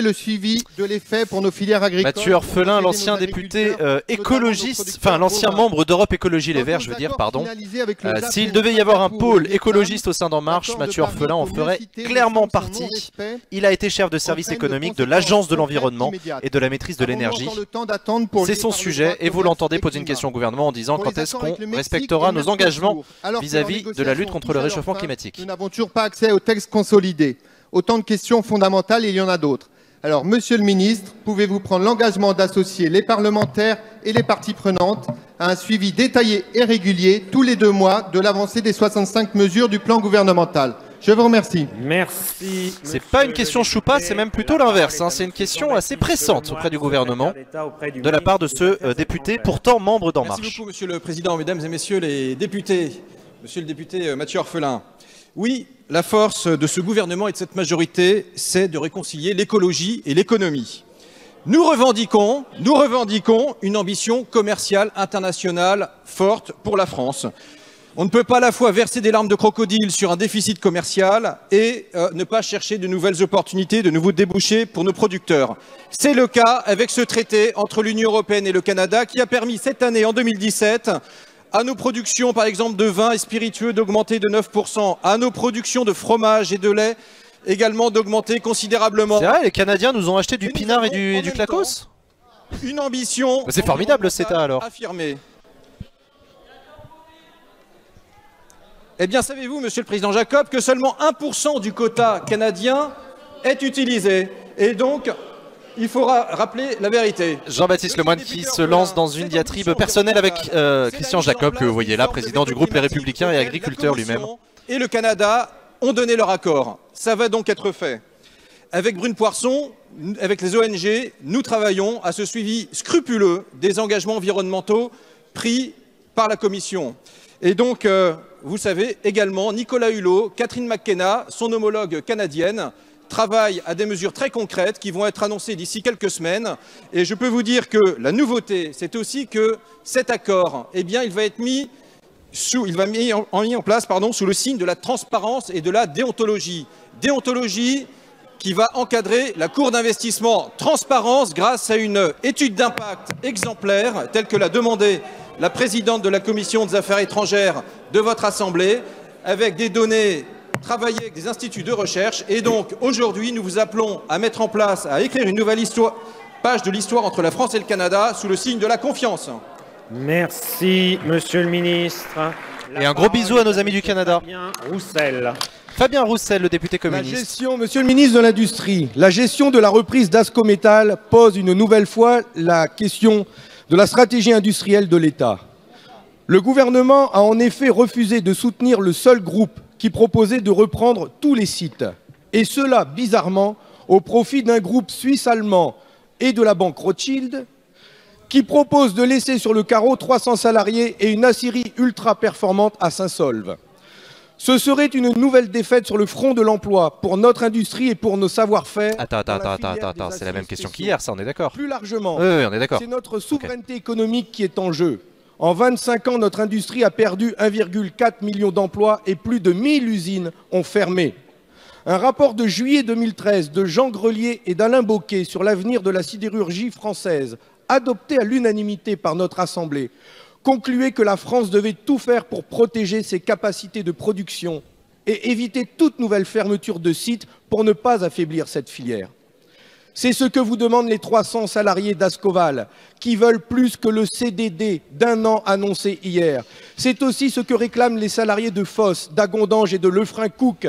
le suivi de l'effet pour nos filières agricoles. Mathieu Orphelin, l'ancien député écologiste, enfin l'ancien membre d'Europe Écologie Les Verts, je veux dire, pardon. S'il devait y avoir un pôle écologiste au sein d'En Marche, Mathieu Orphelin en ferait clairement partie. Il a été chef de service économique de l'Agence de l'environnement et de la maîtrise de l'énergie. C'est son sujet et vous l'entendez poser une question au gouvernement en disant quand est-ce qu'on respectera nos engagements vis-à-vis de la lutte contre le réchauffement climatique. Nous n'avons toujours pas accès au texte consolidé. Autant de questions fondamentales, et il y en a d'autres. Alors, Monsieur le Ministre, pouvez-vous prendre l'engagement d'associer les parlementaires et les parties prenantes à un suivi détaillé et régulier, tous les 2 mois, de l'avancée des 65 mesures du plan gouvernemental? Je vous remercie. Merci. C'est pas une question choupa, c'est même plutôt l'inverse. C'est une question assez pressante auprès du gouvernement, de la part de ce député, pourtant membre d'En Marche. Merci beaucoup, Monsieur le Président, Mesdames et Messieurs les députés. Monsieur le député Mathieu Orphelin. Oui, la force de ce gouvernement et de cette majorité, c'est de réconcilier l'écologie et l'économie. Nous revendiquons une ambition commerciale internationale forte pour la France. On ne peut pas à la fois verser des larmes de crocodile sur un déficit commercial et ne pas chercher de nouvelles opportunités, de nouveaux débouchés pour nos producteurs. C'est le cas avec ce traité entre l'Union européenne et le Canada qui a permis cette année, en 2017, à nos productions, par exemple, de vin et spiritueux d'augmenter de 9%, à nos productions de fromage et de lait également d'augmenter considérablement. C'est vrai, les Canadiens nous ont acheté du pinard et du clacos. Une ambition. C'est formidable le CETA alors. Affirmée. Eh bien, savez-vous, Monsieur le Président Jacob, que seulement 1% du quota canadien est utilisé. Et donc, il faudra rappeler la vérité. Jean-Baptiste Lemoyne qui se lance dans une diatribe personnelle avec Christian Jacob, que vous voyez là, président du groupe Les Républicains et agriculteur lui-même. Et le Canada ont donné leur accord. Ça va donc être fait. Avec Brune Poirson, avec les ONG, nous travaillons à ce suivi scrupuleux des engagements environnementaux pris par la Commission. Et donc, vous savez également, Nicolas Hulot, Catherine McKenna, son homologue canadienne, travaillent à des mesures très concrètes qui vont être annoncées d'ici quelques semaines. Et je peux vous dire que la nouveauté, c'est aussi que cet accord, eh bien, il va être mis en place sous le signe de la transparence et de la déontologie. Déontologie qui va encadrer la cour d'investissement. Transparence grâce à une étude d'impact exemplaire, telle que l'a demandé la présidente de la Commission des Affaires étrangères de votre Assemblée, avec des données travaillées avec des instituts de recherche. Et donc, aujourd'hui, nous vous appelons à mettre en place, à écrire une nouvelle page de l'histoire entre la France et le Canada sous le signe de la confiance. Merci, Monsieur le Ministre. Et un gros bisou à nos amis du Canada. Fabien Roussel, le député communiste. Monsieur le ministre de l'Industrie, la gestion de la reprise d'Ascométal pose une nouvelle fois la question de la stratégie industrielle de l'État. Le gouvernement a en effet refusé de soutenir le seul groupe qui proposait de reprendre tous les sites. Et cela, bizarrement, au profit d'un groupe suisse-allemand et de la banque Rothschild, qui propose de laisser sur le carreau 300 salariés et une aciérie ultra performante à Saint-Saulve. Ce serait une nouvelle défaite sur le front de l'emploi pour notre industrie et pour nos savoir-faire. Attends, c'est la même question qu'hier, ça on est d'accord. Plus largement, oui, on est d'accord. C'est notre souveraineté économique qui est en jeu. En 25 ans, notre industrie a perdu 1,4 million d'emplois et plus de 1000 usines ont fermé. Un rapport de juillet 2013 de Jean Grelier et d'Alain Bocquet sur l'avenir de la sidérurgie française, adopté à l'unanimité par notre Assemblée, concluait que la France devait tout faire pour protéger ses capacités de production et éviter toute nouvelle fermeture de sites pour ne pas affaiblir cette filière. C'est ce que vous demandent les 300 salariés d'Ascoval, qui veulent plus que le CDD d'1 an annoncé hier. C'est aussi ce que réclament les salariés de Foss, d'Agondange et de Lefrain-Cook,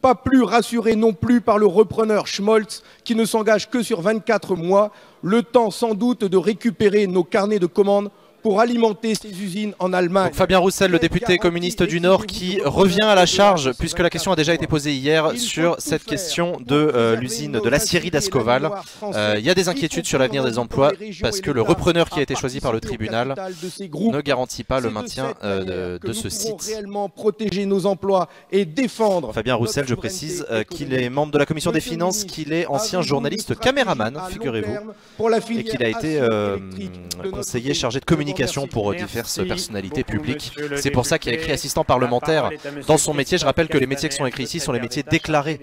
pas plus rassurés non plus par le repreneur Schmolz, qui ne s'engage que sur 24 mois, le temps sans doute de récupérer nos carnets de commandes pour alimenter ces usines en Allemagne. Donc Fabien Roussel, le député communiste du Nord, qui revient à la charge, puisque la question a déjà été posée hier, sur cette question de l'usine de l'aciérie d'Ascoval. Il y a des inquiétudes sur l'avenir des emplois, parce que le repreneur qui a été choisi par le tribunal ne garantit pas le maintien de ce site. Réellement protéger nos emplois et défendre. Fabien Roussel, je précise qu'il est membre de la commission des finances, qu'il est ancien journaliste caméraman, figurez-vous, et qu'il a été conseiller chargé de communication pour diverses personnalités publiques. C'est pour ça qu'il a écrit assistant parlementaire dans son métier. Je rappelle que les métiers qui sont écrits ici sont les métiers déclarés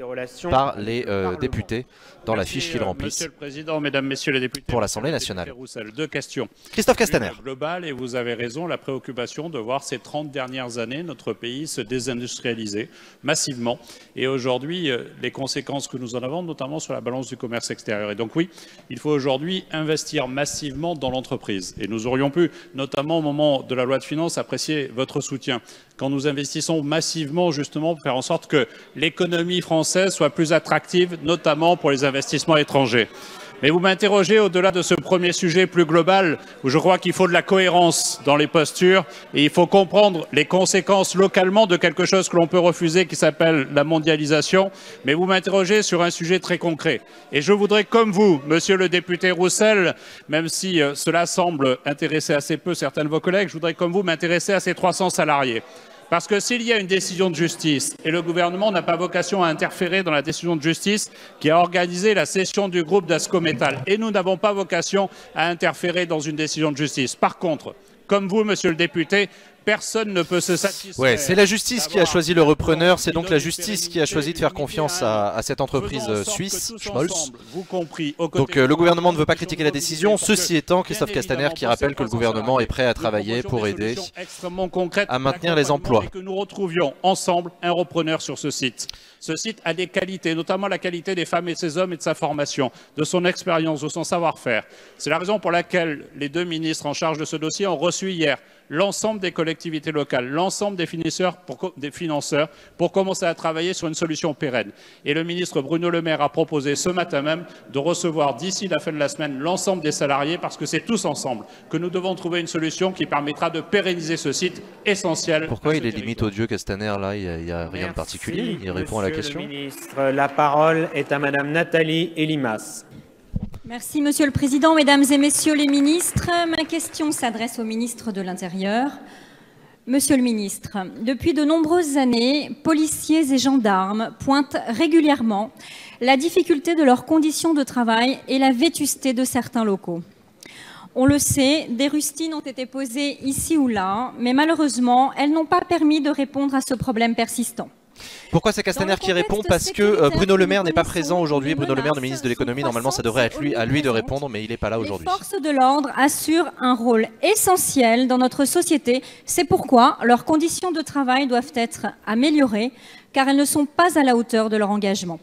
par les députés dans la fiche qu'ils remplissent. Monsieur le Président, Mesdames, Messieurs les députés, pour l'Assemblée nationale. Deux questions. Christophe Castaner. Global, et vous avez raison, la préoccupation de voir ces 30 dernières années notre pays se désindustrialiser massivement. Et aujourd'hui, les conséquences que nous en avons, notamment sur la balance du commerce extérieur. Et donc oui, il faut aujourd'hui investir massivement dans l'entreprise. Et nous aurions pu, notamment au moment de la loi de finances, apprécier votre soutien quand nous investissons massivement justement pour faire en sorte que l'économie française soit plus attractive, notamment pour les investissements étrangers. Mais vous m'interrogez au-delà de ce premier sujet plus global, où je crois qu'il faut de la cohérence dans les postures et il faut comprendre les conséquences localement de quelque chose que l'on peut refuser qui s'appelle la mondialisation. Mais vous m'interrogez sur un sujet très concret. Et je voudrais, comme vous, monsieur le député Roussel, même si cela semble intéresser assez peu certains de vos collègues, je voudrais, comme vous, m'intéresser à ces 300 salariés. Parce que s'il y a une décision de justice, et le gouvernement n'a pas vocation à interférer dans la décision de justice qui a organisé la cession du groupe d'Ascométal, et nous n'avons pas vocation à interférer dans une décision de justice. Par contre, comme vous, monsieur le député, personne ne peut se satisfaire. Ouais, c'est la justice qui a choisi le repreneur, c'est donc la justice qui a choisi de faire confiance à cette entreprise suisse, Schmolz. Donc le gouvernement ne veut pas critiquer la décision, ceci étant, Christophe Castaner qui rappelle que le gouvernement est prêt à travailler pour aider à maintenir les emplois. Que nous retrouvions ensemble un repreneur sur ce site. Ce site a des qualités, notamment la qualité des femmes et de ses hommes et de sa formation, de son expérience, de son savoir-faire. C'est la raison pour laquelle les deux ministres en charge de ce dossier ont reçu hier l'ensemble des collectivités locales, l'ensemble des financeurs pour commencer à travailler sur une solution pérenne. Et le ministre Bruno Le Maire a proposé ce matin même de recevoir d'ici la fin de la semaine l'ensemble des salariés parce que c'est tous ensemble que nous devons trouver une solution qui permettra de pérenniser ce site essentiel. Pourquoi il est limite odieux, Castaner, là? Il n'y a rien de particulier, il répond à la question. Monsieur le ministre, la parole est à Madame Nathalie Elimas. Merci Monsieur le Président, Mesdames et Messieurs les ministres. Ma question s'adresse au ministre de l'Intérieur. Monsieur le ministre, depuis de nombreuses années, policiers et gendarmes pointent régulièrement la difficulté de leurs conditions de travail et la vétusté de certains locaux. On le sait, des rustines ont été posées ici ou là, mais malheureusement, elles n'ont pas permis de répondre à ce problème persistant. Pourquoi c'est Castaner qui répond? Parce que Bruno Le Maire n'est pas présent aujourd'hui. Bruno Le Maire, le ministre de l'économie, normalement ça devrait être à lui de répondre, mais il n'est pas là aujourd'hui. Les forces de l'ordre assurent un rôle essentiel dans notre société. C'est pourquoi leurs conditions de travail doivent être améliorées, car elles ne sont pas à la hauteur de leur engagement.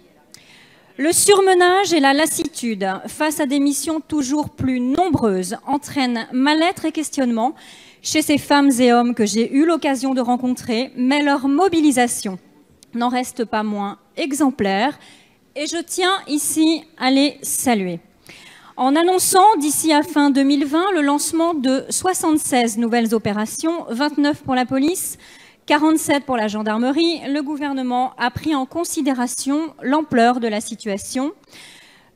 Le surmenage et la lassitude face à des missions toujours plus nombreuses entraînent mal-être et questionnement chez ces femmes et hommes que j'ai eu l'occasion de rencontrer, mais leur mobilisation n'en reste pas moins exemplaire et je tiens ici à les saluer. En annonçant d'ici à fin 2020 le lancement de 76 nouvelles opérations, 29 pour la police, 47 pour la gendarmerie, le gouvernement a pris en considération l'ampleur de la situation.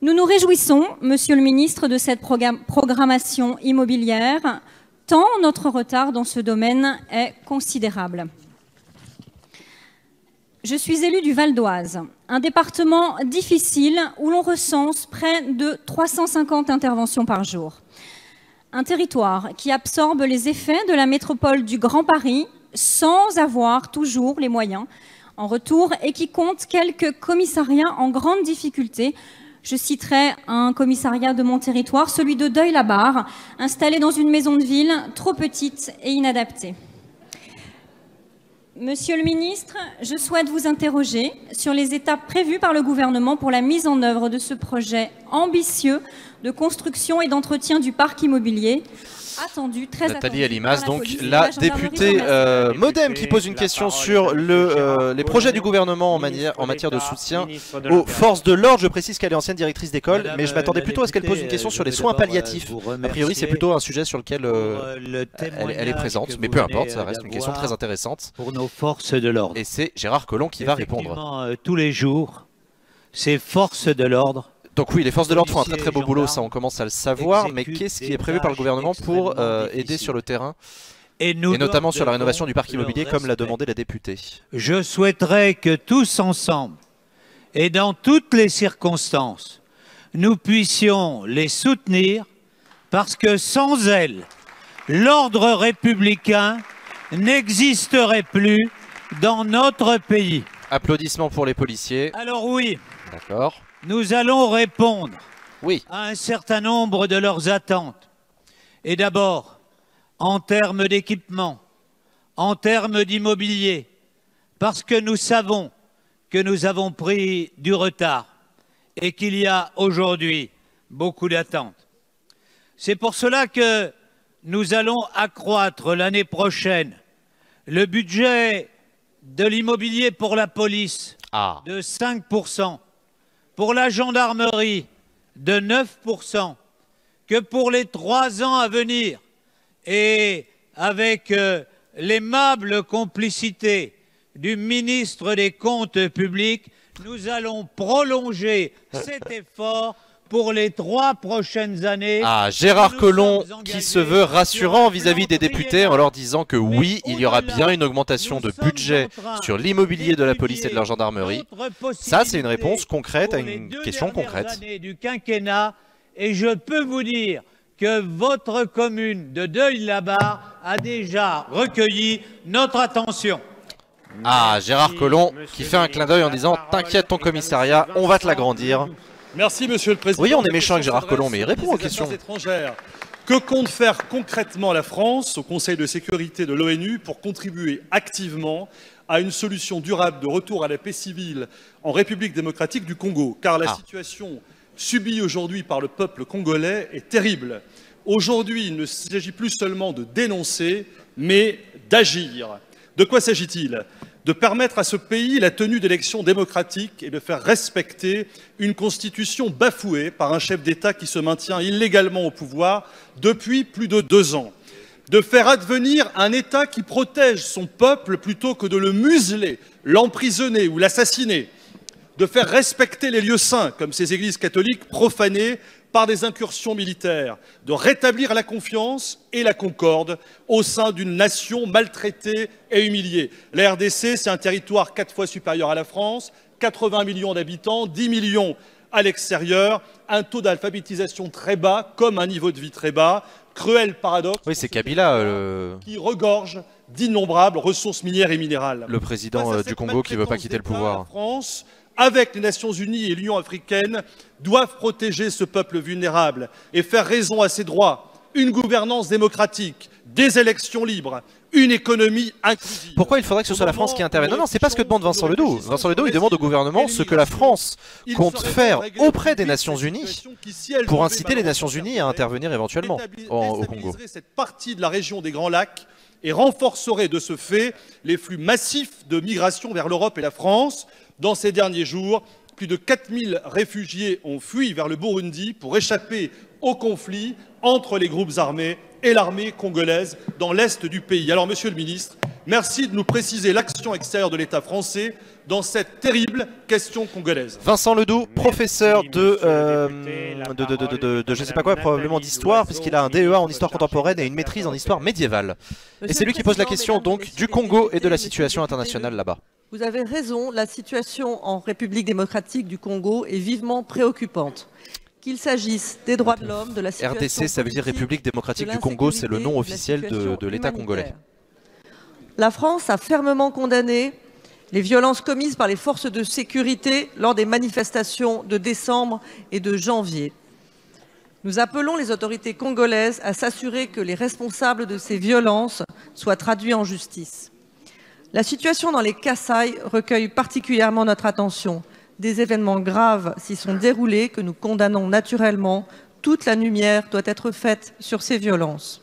Nous nous réjouissons, Monsieur le ministre, de cette programmation immobilière, tant notre retard dans ce domaine est considérable. Je suis élue du Val d'Oise, un département difficile où l'on recense près de 350 interventions par jour. un territoire qui absorbe les effets de la métropole du Grand Paris sans avoir toujours les moyens en retour et qui compte quelques commissariats en grande difficulté. Je citerai un commissariat de mon territoire, celui de Deuil-la-Barre, installé dans une maison de ville trop petite et inadaptée. Monsieur le ministre, je souhaite vous interroger sur les étapes prévues par le gouvernement pour la mise en œuvre de ce projet ambitieux de construction et d'entretien du parc immobilier. Attendu, très Nathalie attendu Elimas, par donc police et la gendarmerie députée commerciale. Modem qui pose une question sur les projets du gouvernement en matière de soutien aux forces de l'ordre. Je précise qu'elle est ancienne directrice d'école, mais je m'attendais plutôt à ce qu'elle pose une question sur les soins palliatifs. A priori, c'est plutôt un sujet sur lequel elle est présente, mais peu importe, ça reste une question très intéressante. Pour nos forces de l'ordre. Et c'est Gérard Collomb qui va répondre. Tous les jours, ces forces de l'ordre. Donc oui, les forces de l'ordre font un très beau boulot, ça on commence à le savoir, mais qu'est-ce qui est prévu par le gouvernement pour aider sur le terrain et notamment sur la rénovation du parc immobilier comme l'a demandé la députée? Je souhaiterais que tous ensemble et dans toutes les circonstances, nous puissions les soutenir parce que sans elles, l'ordre républicain n'existerait plus dans notre pays. Applaudissements pour les policiers. Alors oui. D'accord. Nous allons répondre à un certain nombre de leurs attentes. Et d'abord, en termes d'équipement, en termes d'immobilier, parce que nous savons que nous avons pris du retard et qu'il y a aujourd'hui beaucoup d'attentes. C'est pour cela que nous allons accroître l'année prochaine le budget de l'immobilier pour la police de 5%. Pour la gendarmerie de 9%, que pour les 3 ans à venir, et avec l'aimable complicité du ministre des Comptes publics, nous allons prolonger cet effort pour les 3 prochaines années. Ah, Gérard Collomb qui se veut rassurant vis-à-vis des députés en leur disant que oui, il y aura bien une augmentation de budget sur l'immobilier de la police et de la gendarmerie. Ça, c'est une réponse concrète à une question concrète. Du quinquennat, et je peux vous dire que votre commune de Deuil-la-Barre a déjà recueilli notre attention. Ah, Gérard Collomb qui fait un clin d'œil en disant « T'inquiète ton commissariat, on va te l'agrandir ». Merci Monsieur le Président. Oui, on est méchant avec Gérard Collomb, mais il répond aux questions. Que compte faire concrètement la France au Conseil de sécurité de l'ONU pour contribuer activement à une solution durable de retour à la paix civile en République démocratique du Congo? Car la situation subie aujourd'hui par le peuple congolais est terrible. Aujourd'hui, il ne s'agit plus seulement de dénoncer, mais d'agir. De quoi s'agit-il? De permettre à ce pays la tenue d'élections démocratiques et de faire respecter une constitution bafouée par un chef d'État qui se maintient illégalement au pouvoir depuis plus de 2 ans. De faire advenir un État qui protège son peuple plutôt que de le museler, l'emprisonner ou l'assassiner. De faire respecter les lieux saints, comme ces églises catholiques profanées par des incursions militaires, de rétablir la confiance et la concorde au sein d'une nation maltraitée et humiliée. La RDC, c'est un territoire 4 fois supérieur à la France, 80 millions d'habitants, 10 millions à l'extérieur, un taux d'alphabétisation très bas, comme un niveau de vie très bas, cruel paradoxe. Oui, c'est Kabila, qui regorge d'innombrables ressources minières et minérales. Le président du Congo qui ne veut pas quitter le pouvoir. La France, avec les Nations Unies et l'Union africaine, doivent protéger ce peuple vulnérable et faire raison à ses droits. Une gouvernance démocratique, des élections libres, une économie inclusive. Pourquoi il faudrait que ce soit la France qui intervienne? Non, non, c'est pas ce que demande Vincent Ledoux. Vincent Ledoux, il demande au gouvernement ce que la France compte faire auprès des Nations Unies pour inciter les Nations Unies à intervenir éventuellement au Congo. Cette partie de la région des Grands Lacs et renforcerait de ce fait les flux massifs de migration vers l'Europe et la France. Dans ces derniers jours, plus de 4000 réfugiés ont fui vers le Burundi pour échapper au conflit entre les groupes armés et l'armée congolaise dans l'est du pays. Alors, Monsieur le Ministre, merci de nous préciser l'action extérieure de l'État français dans cette terrible question congolaise. Vincent Ledoux, professeur de je sais pas quoi, probablement d'histoire, puisqu'il a un DEA en histoire contemporaine et une maîtrise en histoire médiévale. Et c'est lui qui pose la question donc du Congo et de la situation internationale là-bas. Vous avez raison, la situation en République démocratique du Congo est vivement préoccupante. qu'il s'agisse des droits de l'homme, de la situation RDC, ça veut dire République démocratique du Congo, c'est le nom officiel de l'État congolais. La France a fermement condamné les violences commises par les forces de sécurité lors des manifestations de décembre et de janvier. Nous appelons les autorités congolaises à s'assurer que les responsables de ces violences soient traduits en justice. La situation dans les Kasaï recueille particulièrement notre attention. Des événements graves s'y sont déroulés que nous condamnons naturellement. Toute la lumière doit être faite sur ces violences.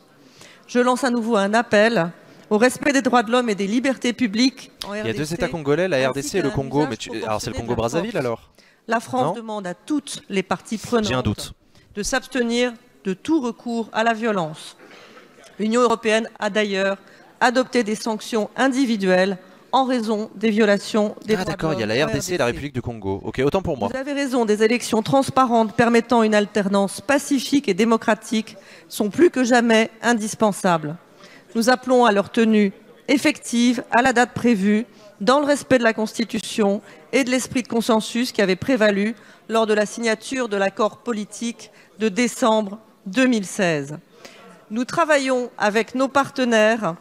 Je lance à nouveau un appel au respect des droits de l'homme et des libertés publiques en RDC. Il y a deux États congolais, la RDC et le Congo. Mais alors c'est le Congo-Brazzaville alors? La France demande à toutes les parties prenantes de s'abstenir de tout recours à la violence. L'Union européenne a d'ailleurs adopté des sanctions individuelles en raison des violations des droits de l'homme. D'accord, il y a la RDC et la République du Congo. Ok, autant pour moi. Vous avez raison, des élections transparentes permettant une alternance pacifique et démocratique sont plus que jamais indispensables. Nous appelons à leur tenue effective à la date prévue, dans le respect de la Constitution et de l'esprit de consensus qui avait prévalu lors de la signature de l'accord politique de décembre 2016. Nous travaillons avec nos partenaires,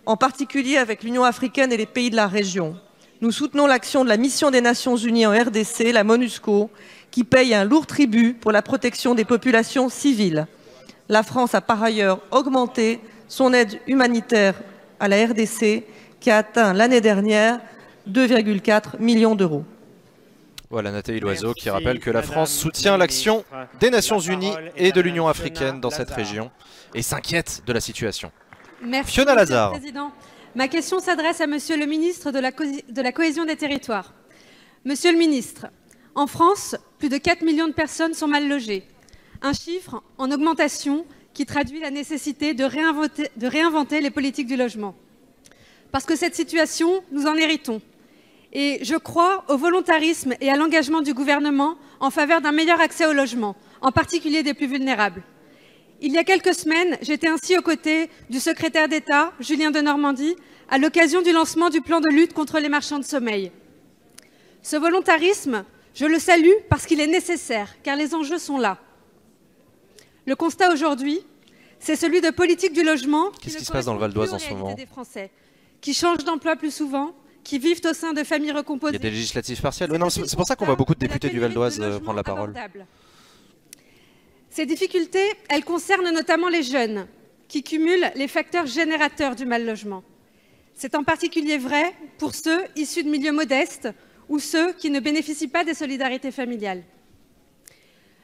en particulier avec l'Union africaine et les pays de la région. Nous soutenons l'action de la mission des Nations Unies en RDC, la MONUSCO, qui paye un lourd tribut pour la protection des populations civiles. La France a par ailleurs augmenté son aide humanitaire à la RDC, qui a atteint l'année dernière 2,4 millions d'euros. Voilà Nathalie Loiseau qui rappelle que la France soutient l'action des Nations Unies et de l'Union africaine dans cette région et s'inquiète de la situation. Merci, Fiona Monsieur Lazare. le Président. Ma question s'adresse à Monsieur le ministre de la Cohésion des Territoires. Monsieur le ministre, en France, plus de 4 millions de personnes sont mal logées. Un chiffre en augmentation qui traduit la nécessité de réinventer les politiques du logement. Parce que cette situation, nous en héritons. Et je crois au volontarisme et à l'engagement du gouvernement en faveur d'un meilleur accès au logement, en particulier des plus vulnérables. Il y a quelques semaines, j'étais ainsi aux côtés du secrétaire d'État, Julien Denormandie, à l'occasion du lancement du plan de lutte contre les marchands de sommeil. Ce volontarisme, je le salue parce qu'il est nécessaire, car les enjeux sont là. Le constat aujourd'hui, c'est celui de politique du logement. Qu'est-ce qui se passe dans le Val d'Oise en ce moment? Des Français, qui changent d'emploi plus souvent, qui vivent au sein de familles recomposées. Il y a des législatives partielles. Non, c'est pour ça qu'on voit beaucoup de députés du Val d'Oise prendre la parole. Ces difficultés, elles concernent notamment les jeunes, qui cumulent les facteurs générateurs du mal-logement. C'est en particulier vrai pour ceux issus de milieux modestes ou ceux qui ne bénéficient pas des solidarités familiales.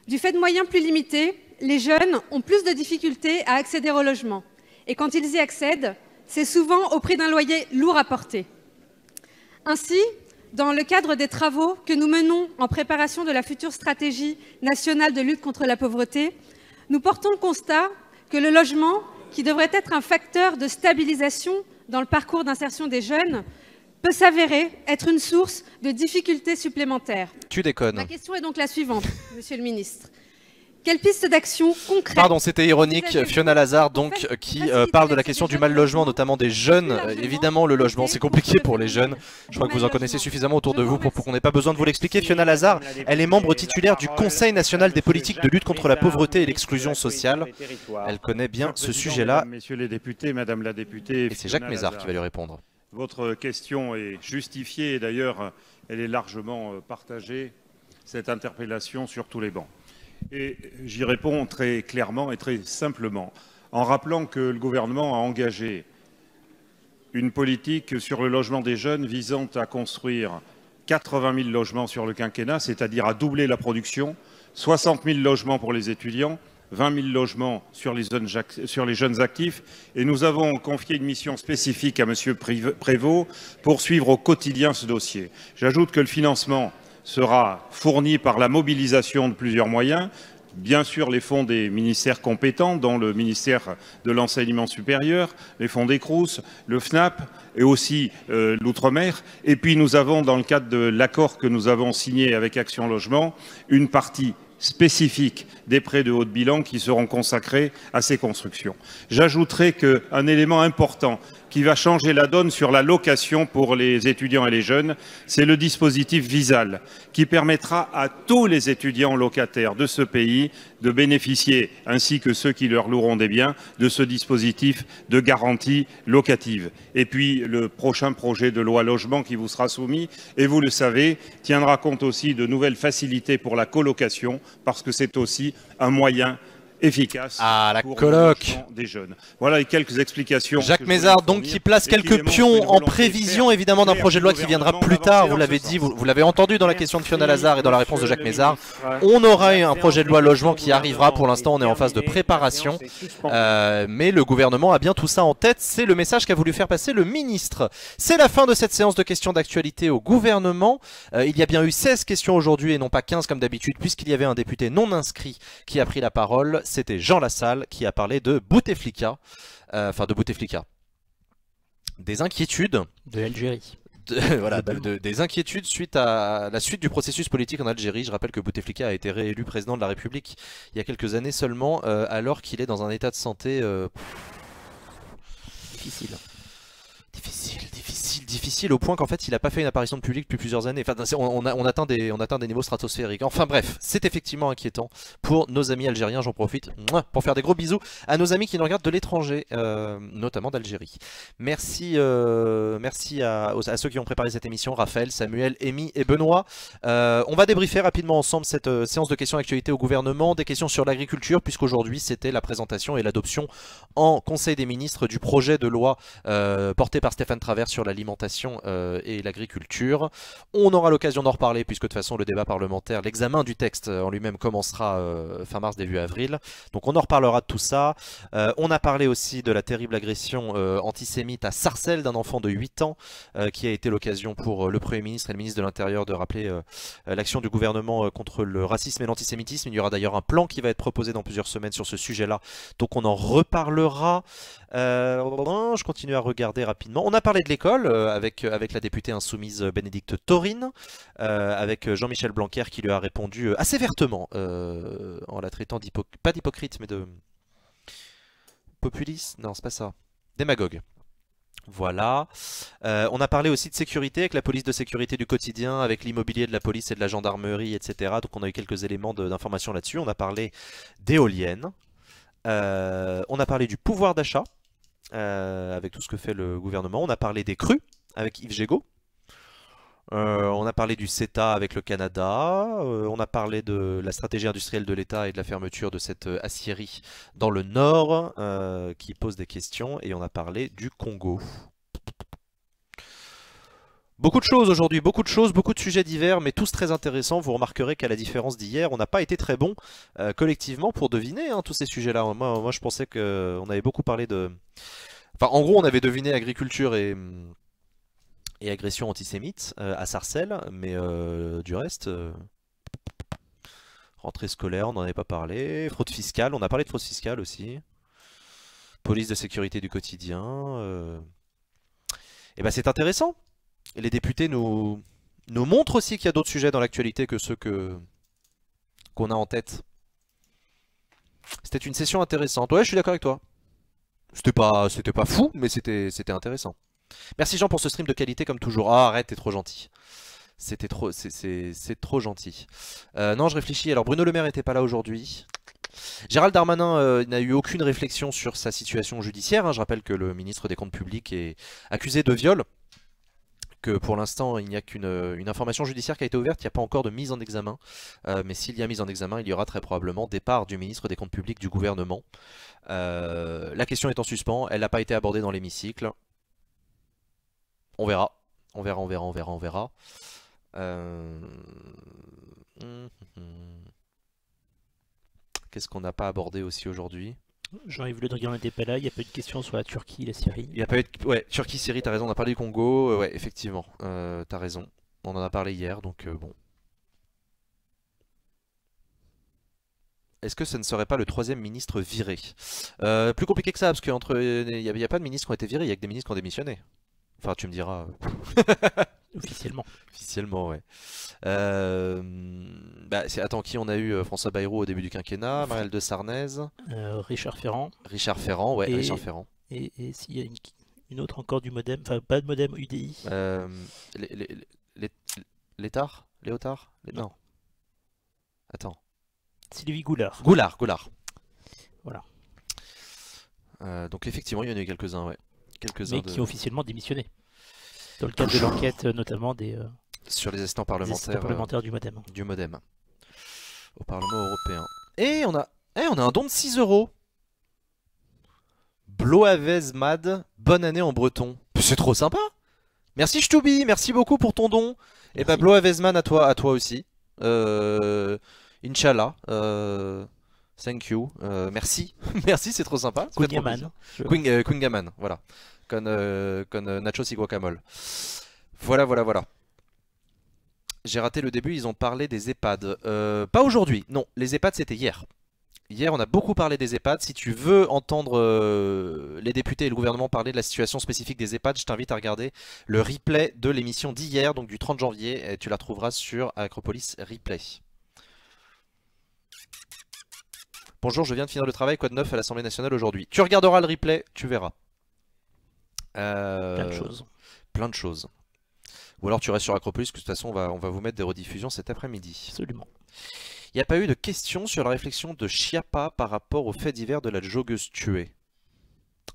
Du fait de moyens plus limités, les jeunes ont plus de difficultés à accéder au logement. Et quand ils y accèdent, c'est souvent au prix d'un loyer lourd à porter. Ainsi, dans le cadre des travaux que nous menons en préparation de la future stratégie nationale de lutte contre la pauvreté, nous portons le constat que le logement, qui devrait être un facteur de stabilisation dans le parcours d'insertion des jeunes, peut s'avérer être une source de difficultés supplémentaires. Tu déconnes. Ma question est donc la suivante, Monsieur le ministre. Quelles pistes d'action concrètes... Pardon, c'était ironique. Fiona Lazare, donc, qui parle de la question du mal-logement, notamment des jeunes. Évidemment, le logement, c'est compliqué pour les jeunes. Je crois que vous en connaissez suffisamment autour de vous pour qu'on n'ait pas besoin de vous l'expliquer. Fiona Lazare, elle est membre titulaire du Conseil national des politiques de lutte contre la pauvreté et l'exclusion sociale. Elle connaît bien ce sujet-là. Messieurs les députés, Madame la députée... Et c'est Jacques Mézard qui va lui répondre. Votre question est justifiée et d'ailleurs, elle est largement partagée, cette interpellation sur tous les bancs. Et j'y réponds très clairement et très simplement, en rappelant que le gouvernement a engagé une politique sur le logement des jeunes visant à construire 80 000 logements sur le quinquennat, c'est-à-dire à doubler la production, 60 000 logements pour les étudiants, 20 000 logements sur les jeunes actifs. Et nous avons confié une mission spécifique à M. Prévost pour suivre au quotidien ce dossier. J'ajoute que le financement sera fourni par la mobilisation de plusieurs moyens. Bien sûr, les fonds des ministères compétents, dont le ministère de l'Enseignement supérieur, les fonds des Crous, le FNAP et aussi l'Outre-mer. Et puis nous avons, dans le cadre de l'accord que nous avons signé avec Action Logement, une partie spécifique des prêts de haut de bilan qui seront consacrés à ces constructions. J'ajouterai qu'un élément important qui va changer la donne sur la location pour les étudiants et les jeunes, c'est le dispositif Visal, qui permettra à tous les étudiants locataires de ce pays de bénéficier, ainsi que ceux qui leur loueront des biens, de ce dispositif de garantie locative. Et puis, le prochain projet de loi logement qui vous sera soumis, et vous le savez, tiendra compte aussi de nouvelles facilités pour la colocation, parce que c'est aussi un moyen efficace pour le logement des jeunes. Voilà les quelques explications. Jacques Mézard, donc, qui place quelques pions en prévision, évidemment, d'un projet de loi qui viendra plus tard. Vous l'avez dit, vous l'avez entendu dans la question de Fiona Lazard et dans la réponse de Jacques Mézard. On aura un projet de loi logement qui arrivera. Pour l'instant, on est en phase de préparation. Mais le gouvernement a bien tout ça en tête. C'est le message qu'a voulu faire passer le ministre. C'est la fin de cette séance de questions d'actualité au gouvernement. Il y a bien eu 16 questions aujourd'hui et non pas 15 comme d'habitude, puisqu'il y avait un député non inscrit qui a pris la parole. C'était Jean Lassalle qui a parlé de Bouteflika, des inquiétudes de l'Algérie. Voilà, des inquiétudes suite à la suite du processus politique en Algérie. Je rappelle que Bouteflika a été réélu président de la République il y a quelques années seulement, alors qu'il est dans un état de santé difficile au point qu'en fait il n'a pas fait une apparition de public depuis plusieurs années. Enfin, on atteint des niveaux stratosphériques. Enfin bref, c'est effectivement inquiétant pour nos amis algériens. J'en profite pour faire des gros bisous à nos amis qui nous regardent de l'étranger, notamment d'Algérie. Merci à ceux qui ont préparé cette émission, Raphaël, Samuel, Amy et Benoît. On va débriefer rapidement ensemble cette séance de questions d'actualité au gouvernement, des questions sur l'agriculture, puisqu'aujourd'hui c'était la présentation et l'adoption en Conseil des ministres du projet de loi porté par Stéphane Travers sur l'alimentation et l'agriculture. On aura l'occasion d'en reparler puisque de toute façon le débat parlementaire, l'examen du texte en lui-même commencera fin mars, début avril. Donc on en reparlera de tout ça. On a parlé aussi de la terrible agression antisémite à Sarcelles d'un enfant de 8 ans qui a été l'occasion pour le Premier ministre et le ministre de l'Intérieur de rappeler l'action du gouvernement contre le racisme et l'antisémitisme. Il y aura d'ailleurs un plan qui va être proposé dans plusieurs semaines sur ce sujet-là. Donc on en reparlera. Je continue à regarder rapidement. On a parlé de l'école avec la députée insoumise Bénédicte Taurine, avec Jean-Michel Blanquer qui lui a répondu assez vertement en la traitant pas d'hypocrite mais de populiste. Non, c'est pas ça. Démagogue. Voilà. On a parlé aussi de sécurité avec la police de sécurité du quotidien, avec l'immobilier de la police et de la gendarmerie, etc. Donc on a eu quelques éléments d'information là-dessus. On a parlé d'éoliennes. On a parlé du pouvoir d'achat avec tout ce que fait le gouvernement. On a parlé des crues avec Yves Gégaud. On a parlé du CETA avec le Canada. On a parlé de la stratégie industrielle de l'État et de la fermeture de cette aciérie dans le Nord qui pose des questions. Et on a parlé du Congo. Beaucoup de choses aujourd'hui, beaucoup de sujets divers, mais tous très intéressants. Vous remarquerez qu'à la différence d'hier, on n'a pas été très bon collectivement pour deviner tous ces sujets-là. Moi, je pensais qu'on avait beaucoup parlé de... Enfin, en gros, on avait deviné agriculture et agression antisémite à Sarcelles, mais du reste... rentrée scolaire, on n'en avait pas parlé. Fraude fiscale, on a parlé de fraude fiscale aussi. Police de sécurité du quotidien. Et ben c'est intéressant. Et les députés nous montrent aussi qu'il y a d'autres sujets dans l'actualité que ceux qu'on a en tête. C'était une session intéressante. Ouais, je suis d'accord avec toi. C'était pas fou, mais c'était intéressant. Merci Jean pour ce stream de qualité comme toujours. Ah, arrête, t'es trop gentil. C'est trop gentil. Non, je réfléchis. Alors Bruno Le Maire n'était pas là aujourd'hui. Gérald Darmanin n'a eu aucune réflexion sur sa situation judiciaire. Je rappelle que le ministre des Comptes Publics est accusé de viol. Que pour l'instant il n'y a qu'une information judiciaire qui a été ouverte, il n'y a pas encore de mise en examen, mais s'il y a mise en examen, il y aura très probablement départ du ministre des Comptes Publics du gouvernement. La question est en suspens, elle n'a pas été abordée dans l'hémicycle. On verra. Qu'est-ce qu'on n'a pas abordé aussi aujourd'hui ? Jean-Yves Le Drian n'était pas là, il n'y a pas eu de questions sur la Turquie, la Syrie. Il y a pas eu de... Ouais, Turquie, Syrie, t'as raison, on a parlé du Congo, ouais, effectivement, t'as raison. On en a parlé hier, donc bon. Est-ce que ce ne serait pas le troisième ministre viré? Plus compliqué que ça, parce qu'il n'y a pas de ministres qui ont été virés, il n'y a que des ministres qui ont démissionné. Enfin, tu me diras... Officiellement. Officiellement, ouais. Attends, qui on a eu? François Bayrou au début du quinquennat, Marielle de Sarnez. Richard Ferrand. Richard Ferrand, ouais, Richard Ferrand. Et s'il y a une autre encore du Modem, enfin pas de Modem, UDI. Létard? Léotard? Non. Attends. Sylvie Goulard. Goulard. Voilà. Donc effectivement, il y en a eu quelques-uns, ouais. Mais qui ont officiellement démissionné. Dans le cadre de l'enquête, notamment sur les assistants parlementaires, du Modem. Du Modem. Au Parlement européen. Et on a un don de 6 €. Bloavez Mad, bonne année en breton. C'est trop sympa. Merci Stoubi, merci beaucoup pour ton don. Et bah Bloavezman à toi aussi. Inch'Allah. Thank you. Merci. Merci, c'est trop sympa. Quingaman. Quingaman, voilà. Con nachos y guacamole. Voilà. J'ai raté le début, ils ont parlé des EHPAD. Pas aujourd'hui, non. Les EHPAD, c'était hier. Hier, on a beaucoup parlé des EHPAD. Si tu veux entendre les députés et le gouvernement parler de la situation spécifique des EHPAD, je t'invite à regarder le replay de l'émission d'hier, donc du 30 janvier. Et tu la trouveras sur Acropolis Replay. Bonjour, je viens de finir le travail. Quoi de neuf à l'Assemblée nationale aujourd'hui? Tu regarderas le replay, tu verras. Plein de choses. Plein de choses. Ou alors tu restes sur Acropolis, que de toute façon, on va vous mettre des rediffusions cet après-midi. Absolument. Il n'y a pas eu de questions sur la réflexion de Schiappa par rapport au fait divers de la joggeuse tuée.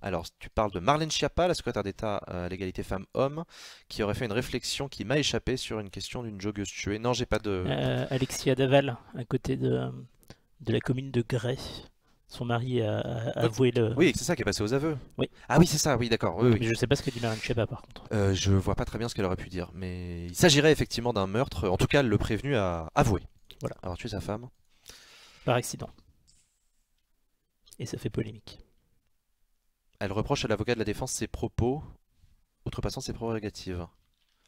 Alors, tu parles de Marlène Schiappa, la secrétaire d'État à l'égalité femmes-hommes, qui aurait fait une réflexion qui m'a échappé sur une question d'une joggeuse tuée. Non, j'ai pas de... Alexia Daval, à côté de la commune de Grès. Son mari a avoué le... Oui, c'est ça qui est passé aux aveux. Oui. Ah oui, c'est ça, oui, d'accord. Oui. Mais je sais pas ce que dit Marlène Schiappa, par contre. Je vois pas très bien ce qu'elle aurait pu dire, mais il s'agirait effectivement d'un meurtre. En tout cas, le prévenu a avoué. Voilà. Avoir tué sa femme. Par accident. Et ça fait polémique. Elle reproche à l'avocat de la défense ses propos, outrepassant ses prérogatives.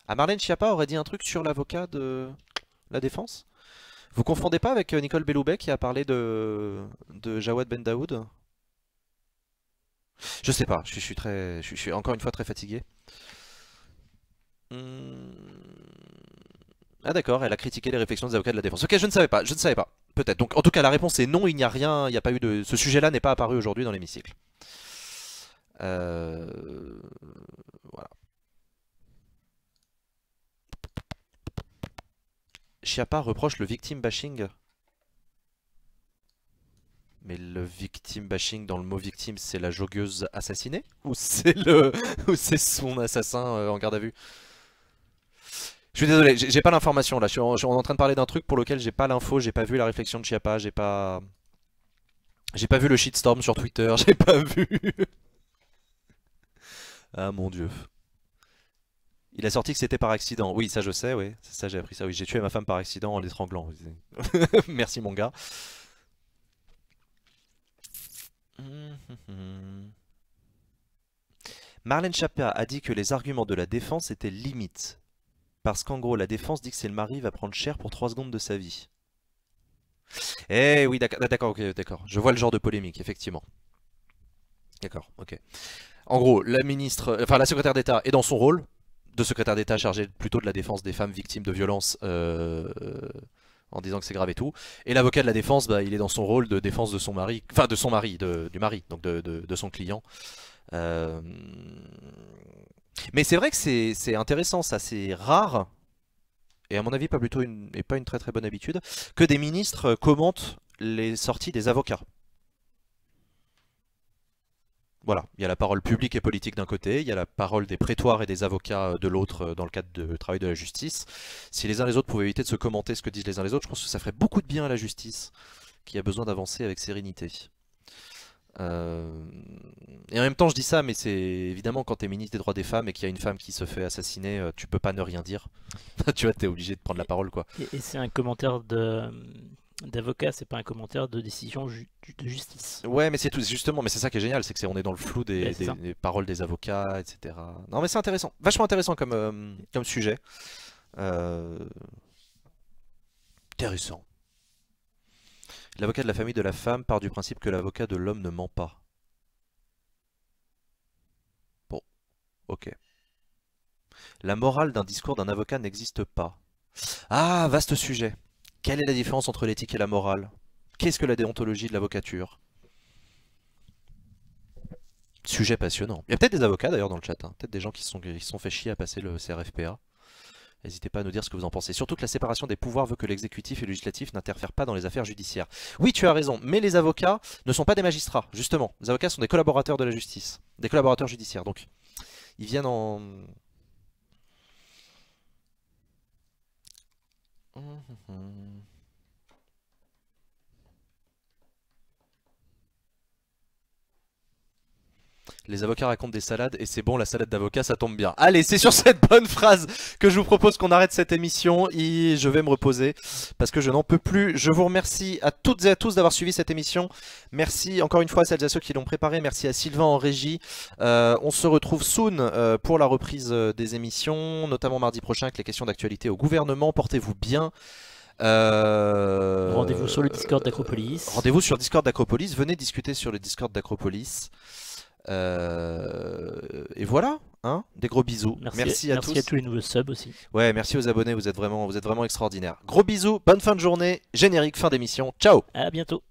Ah, Marlène Schiappa aurait dit un truc sur l'avocat de la défense? Vous confondez pas avec Nicole Belloubet qui a parlé de Jawad Ben Daoud? Je sais pas, je suis encore une fois très fatigué. Ah d'accord, elle a critiqué les réflexions des avocats de la défense. Ok, je ne savais pas. Peut-être. Donc en tout cas la réponse est non, il n'y a rien, il n'y a pas eu de... Ce sujet-là n'est pas apparu aujourd'hui dans l'hémicycle. Voilà. Schiappa reproche le victim bashing. Mais le victim bashing, dans le mot victime, c'est la joggeuse assassinée? Ou c'est son assassin en garde à vue? Je suis désolé, j'ai pas l'information là. On est en train de parler d'un truc pour lequel j'ai pas l'info, j'ai pas vu la réflexion de Schiappa, j'ai pas vu le shitstorm sur Twitter, j'ai pas vu. Ah mon dieu. Il a sorti que c'était par accident. Oui, ça je sais, oui. C'est ça, j'ai appris ça. Oui, j'ai tué ma femme par accident en l'étranglant. Merci mon gars. Marlène Schiappa a dit que les arguments de la défense étaient limites. Parce qu'en gros, la défense dit que c'est le mari va prendre cher pour 3 secondes de sa vie. Eh oui, d'accord, ok, d'accord. Je vois le genre de polémique, effectivement. D'accord, ok. En gros, la secrétaire d'État est dans son rôle de secrétaire d'État chargé plutôt de la défense des femmes victimes de violences en disant que c'est grave et tout. Et l'avocat de la défense, il est dans son rôle de défense de son mari, enfin de son mari, du mari, donc de son client. Mais c'est vrai que c'est intéressant, ça, c'est rare, et à mon avis pas une très très bonne habitude, que des ministres commentent les sorties des avocats. Voilà, il y a la parole publique et politique d'un côté, il y a la parole des prétoires et des avocats de l'autre dans le cadre du travail de la justice. Si les uns les autres pouvaient éviter de se commenter ce que disent les uns les autres, je pense que ça ferait beaucoup de bien à la justice, qui a besoin d'avancer avec sérénité. Et en même temps je dis ça, mais c'est évidemment quand tu es ministre des droits des femmes et qu'il y a une femme qui se fait assassiner, tu peux pas ne rien dire. Tu vois, t'es obligé de prendre la parole, quoi. Et c'est un commentaire d'avocat, c'est pas un commentaire de décision de justice. Ouais, mais c'est tout, justement, mais c'est ça qui est génial, c'est que on est dans le flou des paroles des avocats, etc. Non mais c'est intéressant, vachement intéressant comme sujet. Intéressant. L'avocat de la famille de la femme part du principe que l'avocat de l'homme ne ment pas. Bon, ok. La morale d'un discours d'un avocat n'existe pas. Ah, vaste sujet. Quelle est la différence entre l'éthique et la morale? Qu'est-ce que la déontologie de l'avocature? Sujet passionnant. Il y a peut-être des avocats d'ailleurs dans le chat, hein. Peut-être des gens qui se sont fait chier à passer le CRFPA. N'hésitez pas à nous dire ce que vous en pensez. Surtout que la séparation des pouvoirs veut que l'exécutif et le législatif n'interfèrent pas dans les affaires judiciaires. Oui, tu as raison, mais les avocats ne sont pas des magistrats, justement. Les avocats sont des collaborateurs de la justice, des collaborateurs judiciaires. Donc, ils viennent en... Les avocats racontent des salades et c'est bon, la salade d'avocat ça tombe bien. Allez, c'est sur cette bonne phrase que je vous propose qu'on arrête cette émission et je vais me reposer parce que je n'en peux plus. Je vous remercie à toutes et à tous d'avoir suivi cette émission. Merci encore une fois à celles et à ceux qui l'ont préparée. Merci à Sylvain en régie. On se retrouve soon pour la reprise des émissions, notamment mardi prochain avec les questions d'actualité au gouvernement. Portez-vous bien. Rendez-vous sur le Discord d'Acropolis. Rendez-vous sur le Discord d'Acropolis. Venez discuter sur le Discord d'Acropolis. Et voilà, hein, des gros bisous. Merci à tous. Merci à tous les nouveaux subs aussi. Ouais, merci aux abonnés, vous êtes vraiment extraordinaires. Gros bisous, bonne fin de journée, générique, fin d'émission, ciao. À bientôt.